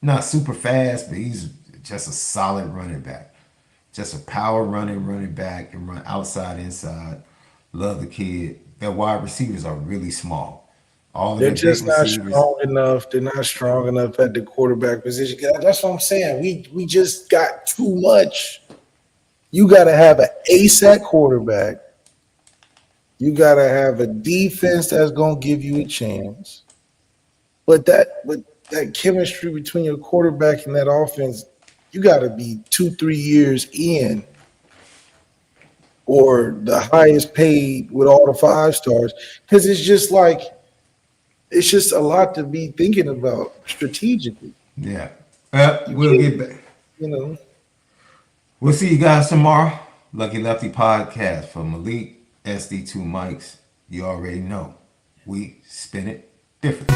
not super fast, but he's just a solid running back. Just a power running back and run outside, inside. Love the kid. Their wide receivers are really small. All of They're their just big not receivers. strong enough. They're not strong enough at the quarterback position. That's what I'm saying. We just got too much. You got to have an ASAC quarterback. You got to have a defense that's going to give you a chance. But that chemistry between your quarterback and that offense, you got to be 2-3 years in, or the highest paid with all the 5 stars. Because it's just a lot to be thinking about strategically. Yeah. You We'll can't, get back. you know. We'll see you guys tomorrow. Lucky Lefty podcast for Malik, SD2 Mics. You already know. We spin it different.